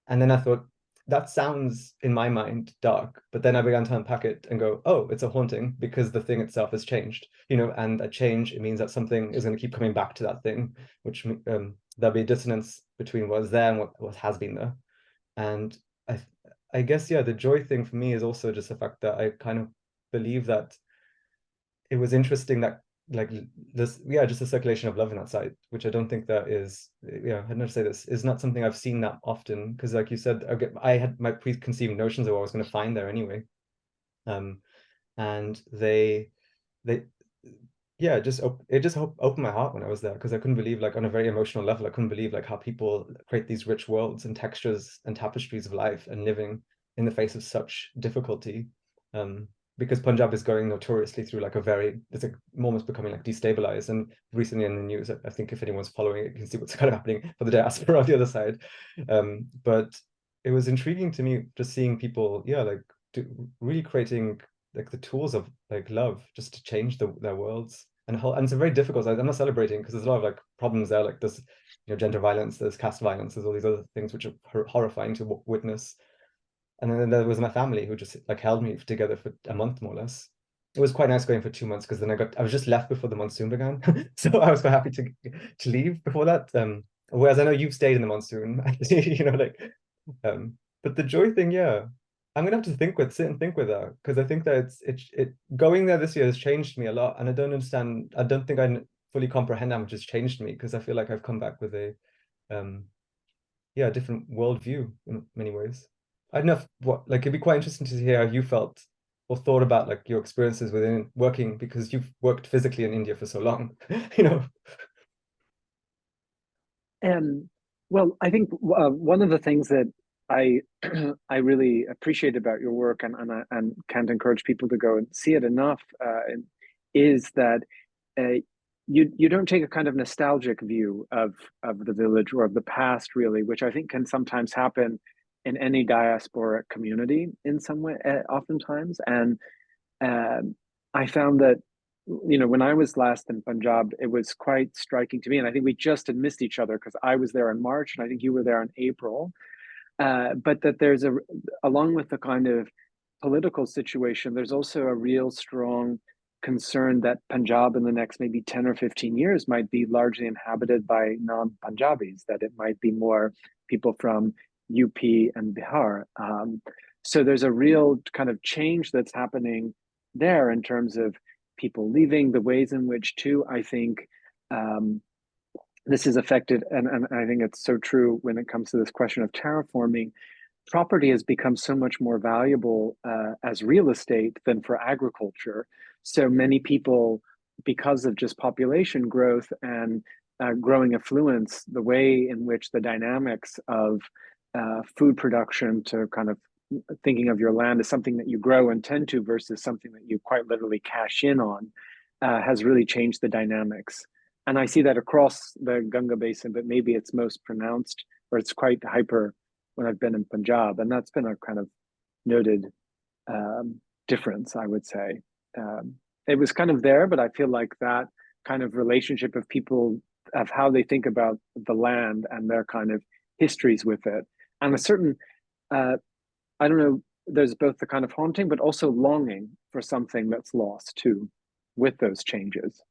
And then I thought, that sounds in my mind dark, but then I began to unpack it and go, oh, it's a haunting because the thing itself has changed, and a change, it means that something is going to keep coming back to that thing, which there'll be a dissonance between what's there and what has been there. And I guess, yeah, the joy thing for me is also just the fact that I kind of believe that it was interesting that like this, yeah, just a circulation of love in that site, which I don't think that is, yeah, I don't know to say this, is not something I've seen that often, because like you said, I had my preconceived notions of what I was going to find there anyway. And they yeah, it just opened my heart when I was there, because I couldn't believe, like on a very emotional level, I couldn't believe like how people create these rich worlds and textures and tapestries of life and living in the face of such difficulty. Because Punjab is going notoriously through like it's like almost becoming like destabilized. And recently in the news, I think if anyone's following it, you can see what's kind of happening for the diaspora on the other side. But it was intriguing to me just seeing people, yeah, like really creating like the tools of like love just to change their worlds. And it's a very difficult, I'm not celebrating because there's a lot of like problems there, like there's gender violence, there's caste violence, there's all these other things which are horrifying to witness. And then there was my family who just like held me together for a month more or less. It was quite nice going for 2 months, because then I was just left before the monsoon began. So I was quite happy to leave before that. Whereas I know you've stayed in the monsoon, like but the joy thing, yeah, I'm gonna have to sit and think with that, because I think that it going there this year has changed me a lot, and I don't think I fully comprehend how much it's changed me, because I feel like I've come back with a yeah, different worldview in many ways. I don't know it'd be quite interesting to hear how you felt or thought about like your experiences within working, because you've worked physically in India for so long, Well, I think one of the things that I I really appreciate about your work, and can't encourage people to go and see it enough, is that you don't take a kind of nostalgic view of the village or of the past, really, which I think can sometimes happen in any diasporic community in some way, oftentimes. And I found that, when I was last in Punjab, it was quite striking to me. And I think we just had missed each other because I was there in March and I think you were there in April. But that along with the kind of political situation, there's also a real strong concern that Punjab in the next maybe 10 or 15 years might be largely inhabited by non-Punjabis, that it might be more people from UP and Bihar. So there's a real kind of change that's happening there in terms of people leaving, the ways in which, too, I think this is affected, and I think it's so true when it comes to this question of terraforming. Property has become so much more valuable as real estate than for agriculture. So many people, because of just population growth and growing affluence, the way in which the dynamics of food production, to kind of thinking of your land as something that you grow and tend to versus something that you quite literally cash in on, has really changed the dynamics. And I see that across the Ganga Basin, but maybe it's most pronounced, or it's quite hyper when I've been in Punjab. And that's been a kind of noted difference, I would say. It was kind of there, but I feel like that kind of relationship of people, of how they think about the land and their kind of histories with it, and a certain, I don't know, there's both the kind of haunting, but also longing for something that's lost too, with those changes.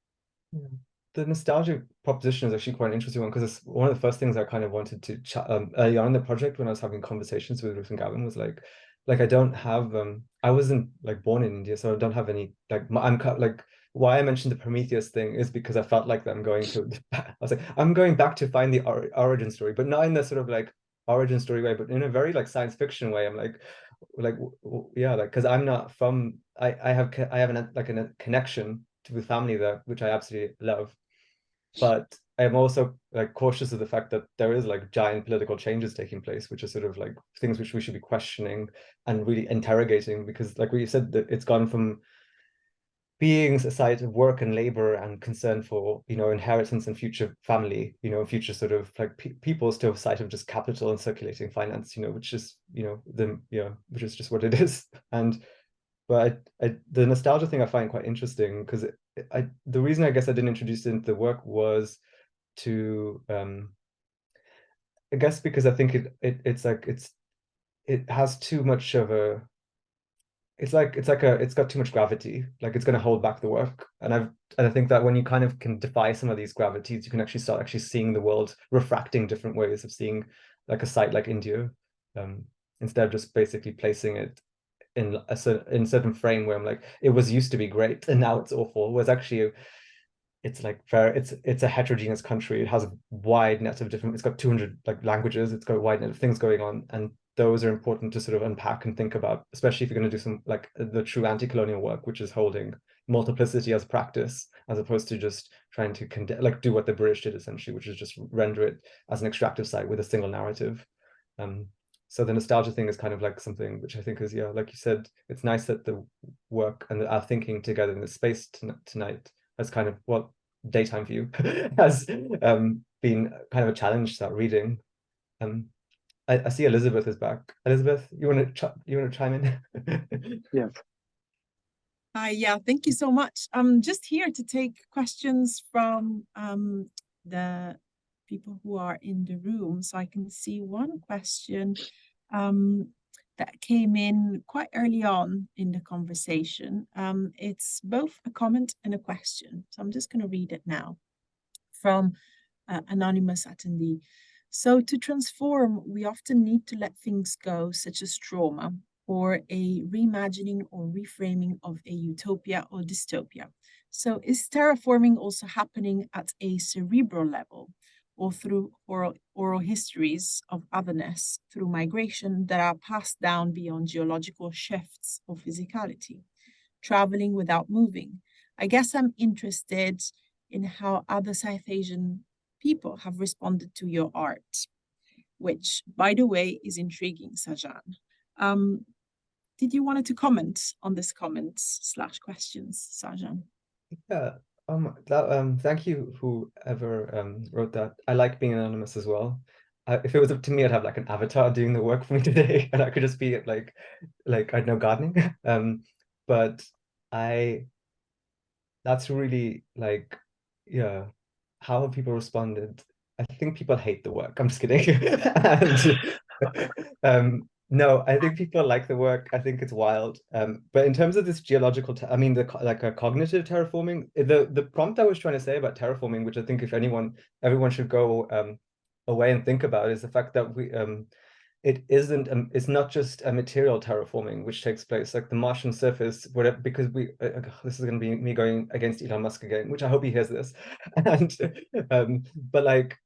Yeah. The nostalgia proposition is actually quite an interesting one, because it's one of the first things I kind of wanted to chat early on in the project when I was having conversations with Ruth and Gavin, was like I don't have I wasn't like born in India, so I don't have any like I'm like, why I mentioned the Prometheus thing is because I felt like I'm going to I was like, I'm going back to find the origin story, but not in the sort of like origin story way, but in a very like science fiction way. I'm like yeah, like, because I'm not from, I have like a connection to the family there, which I absolutely love, but I'm also like cautious of the fact that there is like giant political changes taking place, which are sort of like things which we should be questioning and really interrogating, because like we said, that it's gone from being a site of work and labor and concern for, you know, inheritance and future family, you know, future sort of like people's, to a site of just capital and circulating finance, you know, which is, you know, which is just what it is. And but the nostalgia thing I find quite interesting, because the reason I guess I didn't introduce it into the work was to I guess because I think it has too much of a, it's got too much gravity, like it's going to hold back the work. And I think that when you kind of can defy some of these gravities, you can actually start actually seeing the world refracting different ways of seeing like a site like India, instead of just basically placing it in a certain frame where I'm like, it was used to be great and now it's awful. Was actually, it's like it's a heterogeneous country. It has a wide net of different, it's got 200 like languages, it's got a wide net of things going on, and those are important to sort of unpack and think about, especially if you're going to do some like the true anti-colonial work, which is holding multiplicity as practice, as opposed to just trying to like do what the British did essentially, which is just render it as an extractive site with a single narrative. So the nostalgia thing is kind of like something which I think is, yeah, like you said, it's nice that the work and our thinking together in the space tonight as kind of what daytime view has been kind of a challenge to that reading. I see Elisabeth is back. Elisabeth, you want to chime in? Yes. Yeah, thank you so much. I'm just here to take questions from the people who are in the room. So I can see one question that came in quite early on in the conversation. It's both a comment and a question. So I'm just going to read it now from anonymous attendee. So to transform, we often need to let things go, such as trauma, or a reimagining or reframing of a utopia or dystopia. So is terraforming also happening at a cerebral level, or through oral histories of otherness through migration that are passed down beyond geological shifts or physicality, traveling without moving? I guess I'm interested in how other South Asian people have responded to your art, which, by the way, is intriguing, Sahjan. Did you wanted to comment on this comments/questions, Sahjan? Yeah. Thank you, whoever wrote that. I like being anonymous as well. If it was up to me, I'd have like an avatar doing the work for me today, and I could just be like I know, gardening. But that's really like, yeah. How have people responded? I think people hate the work. I'm just kidding. And no, I think people like the work. I think it's wild. But in terms of this geological, I mean, like a cognitive terraforming, the prompt I was trying to say about terraforming, which I think if everyone should go away and think about, is the fact that it's not just a material terraforming which takes place, like the Martian surface, whatever, because this is going to be me going against Elon Musk again, which I hope he hears this. And but like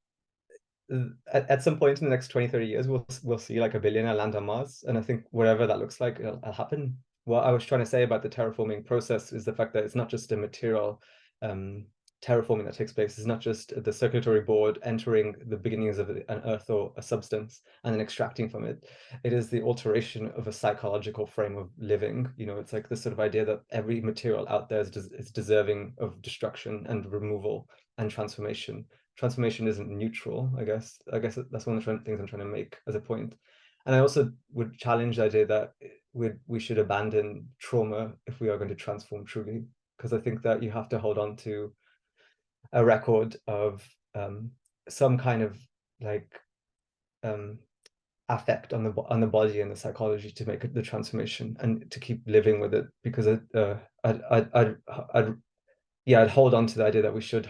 at some point in the next 20-30 years, we'll see like a billionaire land on Mars, and I think wherever that looks like, it'll happen. What I was trying to say about the terraforming process is the fact that it's not just a material terraforming that takes place. Is not just the circulatory board entering the beginnings of an earth or a substance and then extracting from it. It is the alteration of a psychological frame of living. You know, it's like this sort of idea that every material out there is deserving of destruction and removal and transformation. Transformation isn't neutral, I guess. That's one of the things I'm trying to make as a point. And I also would challenge the idea that we should abandon trauma if we are going to transform truly, because I think that you have to hold on to a record of some kind of like affect on the body and the psychology to make it the transformation and to keep living with it, because I'd hold on to the idea that we should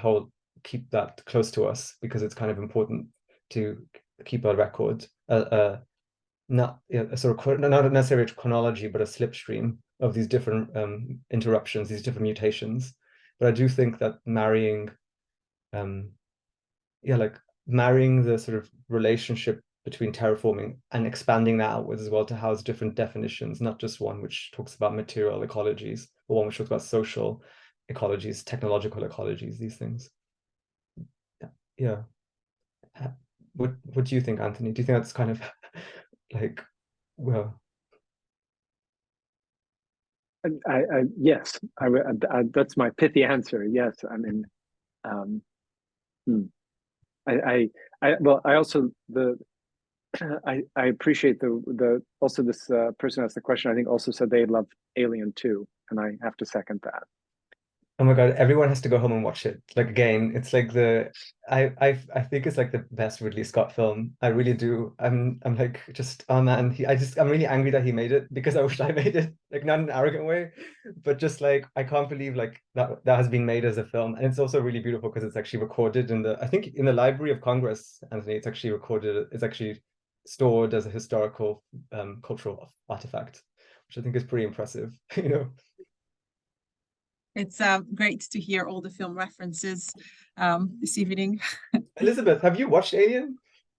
keep that close to us, because it's kind of important to keep a record, not a sort of not necessarily a chronology, but a slipstream of these different interruptions, these different mutations. But I do think that marrying the sort of relationship between terraforming and expanding that outwards as well to house different definitions, not just one which talks about material ecologies, but one which talks about social ecologies, technological ecologies, these things. Yeah. What do you think, Anthony? Do you think that's kind of like, well? Yes, that's my pithy answer. Yes, I mean, I also I appreciate also this person asked the question. I think also said they love Alien too, and I have to second that. Oh my God, everyone has to go home and watch it. Like, again, it's like I think it's like the best Ridley Scott film. I really do. I'm like, just, oh man, I'm really angry that he made it, because I wish I made it, like, not in an arrogant way, but just like, I can't believe like that has been made as a film. And it's also really beautiful because it's actually recorded I think in the Library of Congress, Anthony, it's actually recorded, it's actually stored as a historical cultural artifact, which I think is pretty impressive, you know. It's great to hear all the film references this evening. Elisabeth, have you watched Alien?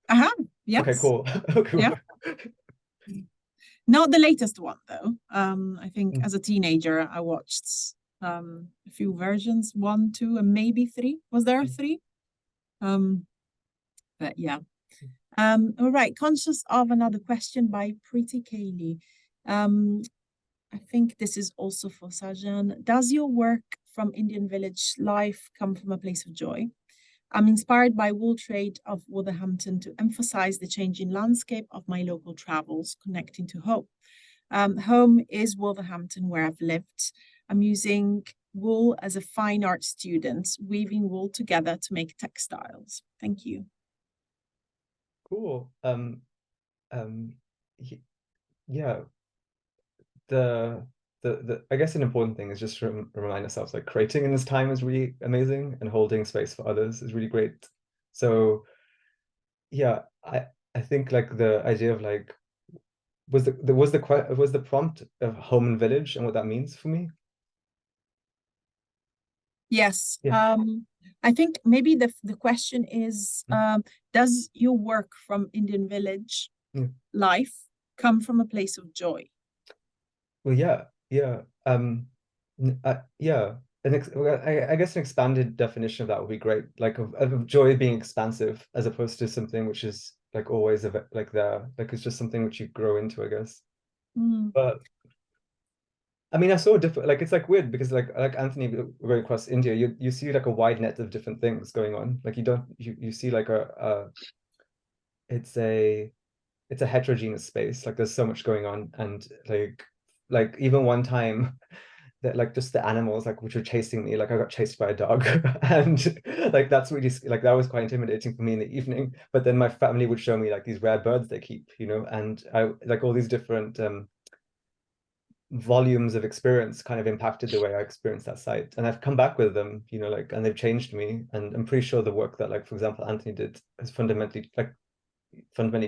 I have, yes. Okay, cool. Okay. Yeah. Not the latest one though. I think as a teenager I watched a few versions, 1, 2, and maybe 3. Was there 3? But yeah. All right, conscious of another question by Pretty Kaylee. I think this is also for Sahjan. Does your work from Indian village life come from a place of joy? I'm inspired by wool trade of Wolverhampton to emphasize the changing landscape of my local travels, connecting to home. Home is Wolverhampton, where I've lived. I'm using wool as a fine art student, weaving wool together to make textiles. Thank you. Cool. Yeah. The I guess an important thing is just to remind ourselves, like, creating in this time is really amazing, and holding space for others is really great. So yeah, I think like the idea of like, was the prompt of home and village and what that means for me? Yes. Yeah. I think maybe the question is, does your work from Indian village life come from a place of joy? Well, yeah. Yeah. I guess an expanded definition of that would be great, like of joy being expansive as opposed to something which is like always like there, like it's just something which you grow into, I guess. But I mean, I saw different, like, it's like weird because like Anthony going across India, you see like a wide net of different things going on. Like you see like it's a heterogeneous space. Like there's so much going on, and like even one time that like just the animals like which were chasing me, like I got chased by a dog, and like that's really like that was quite intimidating for me in the evening. But then my family would show me like these rare birds they keep, you know, and I like all these different volumes of experience kind of impacted the way I experienced that site. And I've come back with them, you know, like, and they've changed me. And I'm pretty sure the work that, like, for example, Anthony did has fundamentally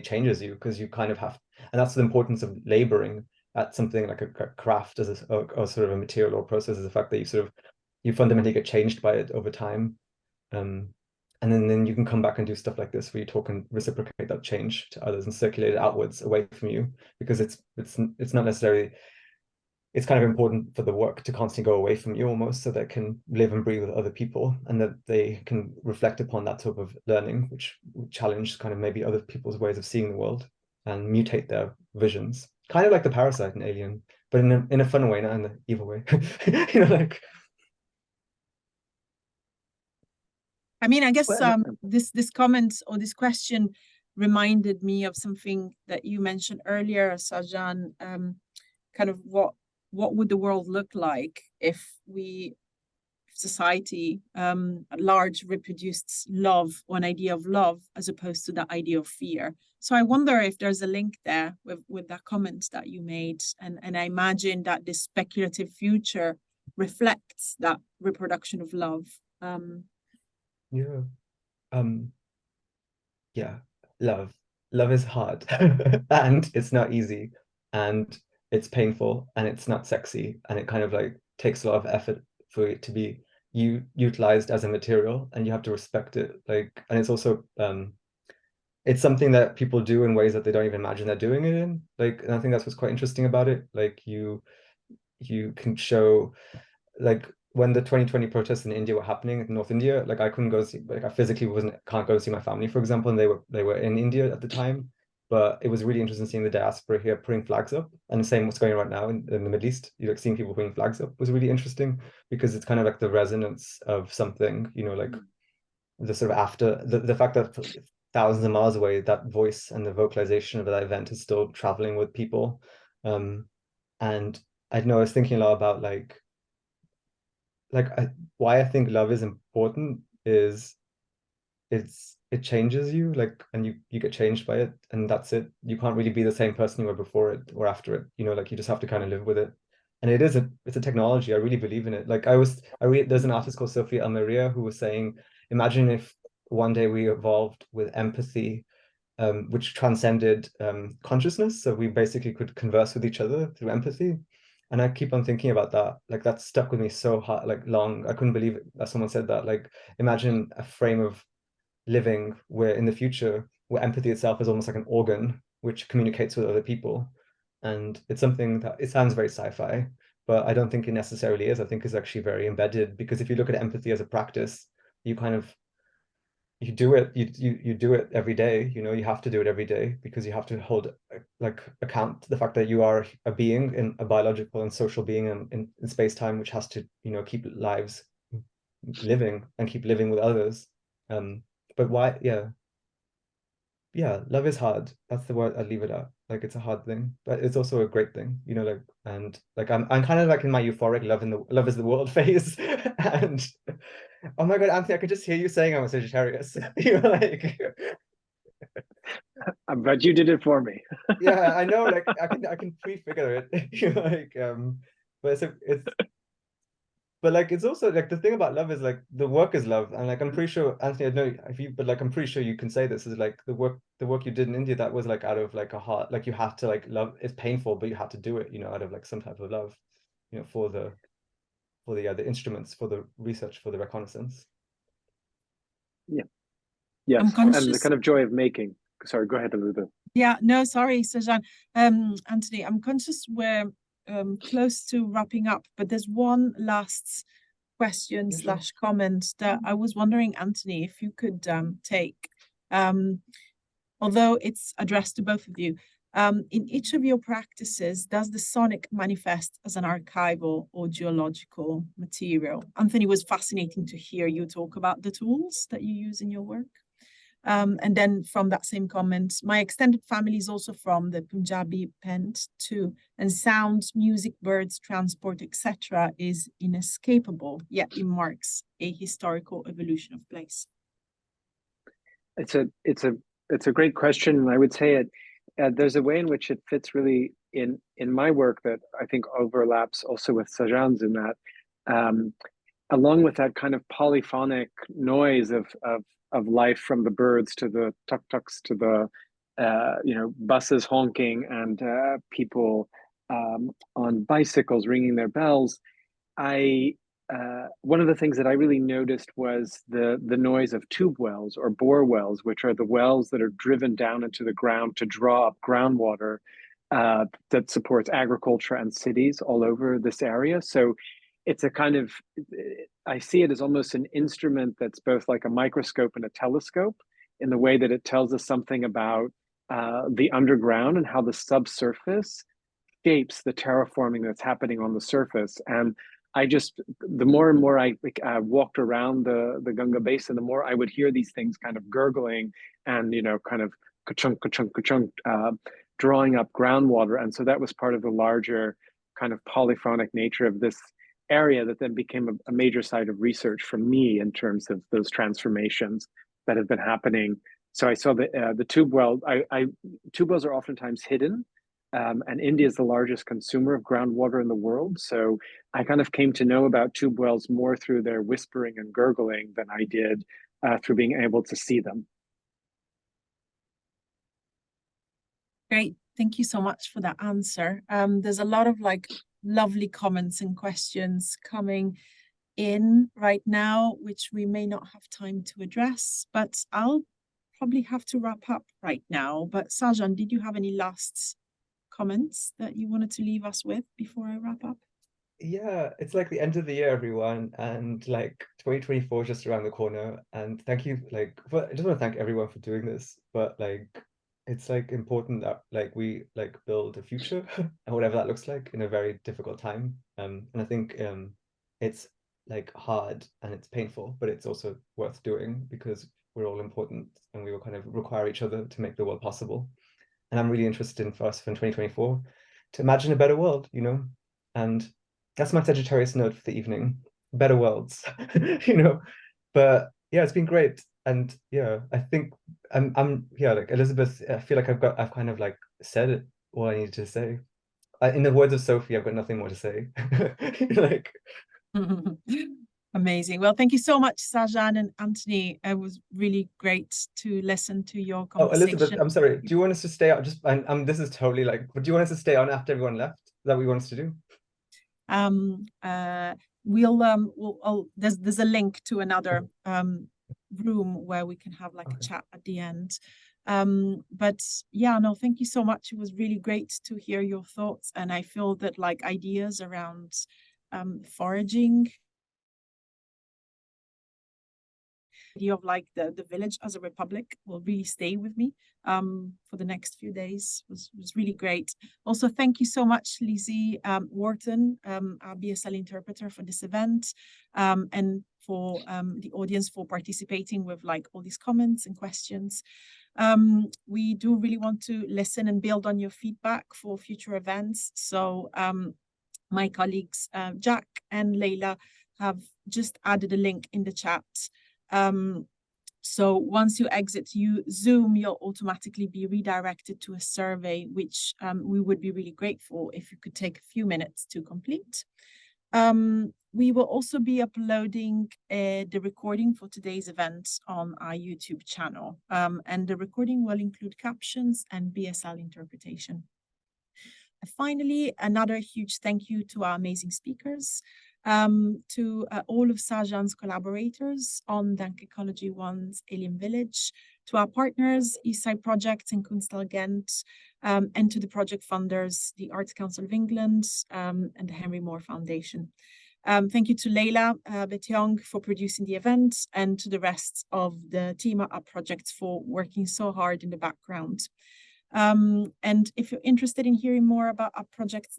changes you, because you kind of have, and that's the importance of laboring at something like a craft as or sort of a material or process, is the fact that you fundamentally get changed by it over time. And then you can come back and do stuff like this where you talk and reciprocate that change to others and circulate it outwards away from you, because it's not necessarily, it's kind of important for the work to constantly go away from you almost, so that it can live and breathe with other people, and that they can reflect upon that type of learning, which challenge kind of maybe other people's ways of seeing the world and mutate their visions. Kind of like the parasite in Alien, but in a fun way, not in the evil way. You know, like. I mean, I guess this comment or this question reminded me of something that you mentioned earlier, Sahjan, kind of what would the world look like if society at large reproduced love, or an idea of love, as opposed to the idea of fear. So I wonder if there's a link there with that comment that you made. And I imagine that this speculative future reflects that reproduction of love. Yeah. Yeah. Love is hard and it's not easy and it's painful and it's not sexy and it kind of like takes a lot of effort for it to be utilized as a material, and you have to respect it. Like, and it's also it's something that people do in ways that they don't even imagine they're doing it in. Like, and I think that's what's quite interesting about it. Like you can show, like when the 2020 protests in India were happening in North India, like I couldn't go see, like I physically can't go see my family, for example, and they were in India at the time. But it was really interesting seeing the diaspora here putting flags up, and the same what's going on right now in the Middle East. You like seeing people putting flags up was really interesting, because it's kind of like the resonance of something, you know, like the sort of after the fact that thousands of miles away, that voice and the vocalization of that event is still traveling with people. And I know I was thinking a lot about why I think love is important is it changes you, like, and you get changed by it, and that's it. You can't really be the same person you were before it or after it, you know, like you just have to kind of live with it. And it's a technology. I really believe in it. Like there's an artist called Sophia Almeria who was saying, imagine if one day we evolved with empathy, which transcended consciousness, so we basically could converse with each other through empathy. And I keep on thinking about that. Like that stuck with me so hard, like long. I couldn't believe it that someone said that. Like imagine a frame of living where in the future, where empathy itself is almost like an organ which communicates with other people. And it's something that it sounds very sci-fi, but I don't think it necessarily is. I think it's actually very embedded, because if you look at empathy as a practice, you kind of you do it you do it every day. You know, you have to do it every day, because you have to hold like account the fact that you are a being, in a biological and social being in space-time, which has to, you know, keep lives living and keep living with others. But why? Yeah, love is hard. That's the word I'd leave it at. Like it's a hard thing, but it's also a great thing, you know, like, and like I'm kind of like in my euphoric love is the world phase. And oh my God, Anthony, I could just hear you saying I'm a Sagittarius. You're like, But you did it for me. yeah, I know, like I can prefigure it. You're like, but it's but like it's also like the thing about love is like the work is love, and like I'm pretty sure, Anthony, I know if you, but like I'm pretty sure you can say this is like the work you did in India, that was like out of like a heart, like you had to like love. It's painful, but you had to do it, you know, out of like some type of love, you know, for the instruments, for the research, for the reconnaissance. Yeah. I'm Yes, and the conscious. kind of joy of making. Sorry, go ahead, Elizabeth. Yeah, no, sorry, Sahjan. Anthony, I'm conscious we're close to wrapping up, but there's one last question Yeah, sure. slash comment that I was wondering, Anthony, if you could take. Although it's addressed to both of you, in each of your practices, does the sonic manifest as an archival or geological material? Anthony, was fascinating to hear you talk about the tools that you use in your work. And then from that same comment, my extended family is also from the Punjabi Pent too, and sounds, music, birds, transport, etc. is inescapable, yet it marks a historical evolution of place. It's a great question, and I would say there's a way in which it fits really in my work that I think overlaps also with Sahjan's, in that along with that kind of polyphonic noise of life, from the birds to the tuk-tuks to the buses honking and people on bicycles ringing their bells. I One of the things that I really noticed was the noise of tube wells or bore wells, which are the wells that are driven down into the ground to draw up groundwater that supports agriculture and cities all over this area. So it's a kind of, I see it as almost an instrument that's both like a microscope and a telescope, in the way that it tells us something about the underground and how the subsurface shapes the terraforming that's happening on the surface. And the more and more I walked around the Ganga basin, the more I would hear these things kind of gurgling and, kind of ka-chunk, ka-chunk, ka-chunk, drawing up groundwater. And so that was part of the larger kind of polyphonic nature of this area that then became a major site of research for me in terms of those transformations that have been happening. So I saw the tube well. Tube wells are oftentimes hidden, and India is the largest consumer of groundwater in the world. So I kind of came to know about tube wells more through their whispering and gurgling than I did through being able to see them. Great. Thank you so much for that answer. There's a lot of like lovely comments and questions coming in right now, which we may not have time to address, but I'll probably have to wrap up right now. But Sahjan, did you have any last comments that you wanted to leave us with before I wrap up? Yeah, it's like the end of the year, everyone, and like 2024 is just around the corner. And thank you, like, I just want to thank everyone for doing this. But like, it's like important that like we like build a future and whatever that looks like in a very difficult time. And I think it's like hard and it's painful, but it's also worth doing because we're all important and we will kind of require each other to make the world possible. And I'm really interested in for us in 2024 to imagine a better world, you know, and that's my Sagittarius note for the evening. Better worlds, you know. But yeah, it's been great. And yeah, I think I'm yeah, like Elisabeth, I feel like I've kind of like said it all I needed to say. In the words of Sophie, I've got nothing more to say. Like amazing. Well, thank you so much, Sahjan and Anthony. It was really great to listen to your conversation. Elizabeth, I'm sorry. Do you want us to stay out? Just this is totally like, but do you want us to stay on after everyone left? Is that what you want us to do? There's a link to another room where we can have like a chat at the end. But yeah, no, thank you so much. It was really great to hear your thoughts, and I feel that like ideas around foraging, idea of like the village as a republic will really stay with me for the next few days. Was really great. Also, thank you so much, Lizzie Wharton, our BSL interpreter for this event, and for the audience for participating with like all these comments and questions. We do really want to listen and build on your feedback for future events. So my colleagues Jack and Leila have just added a link in the chat. So once you exit Zoom, you'll automatically be redirected to a survey, which we would be really grateful if you could take a few minutes to complete. We will also be uploading the recording for today's event on our YouTube channel, and the recording will include captions and BSL interpretation. And finally, another huge thank you to our amazing speakers, to all of Sahjan's collaborators on Dank Ecology One's Alien Village, to our partners, Eastside Projects and Kunsthal Gent, and to the project funders, the Arts Council of England and the Henry Moore Foundation. Thank you to Leila Betyong for producing the event, and to the rest of the team at Up Projects for working so hard in the background. And if you're interested in hearing more about Up Projects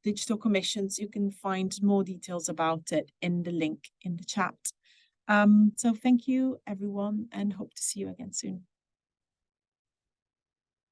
digital commissions, you can find more details about it in the link in the chat. So thank you, everyone, and hope to see you again soon.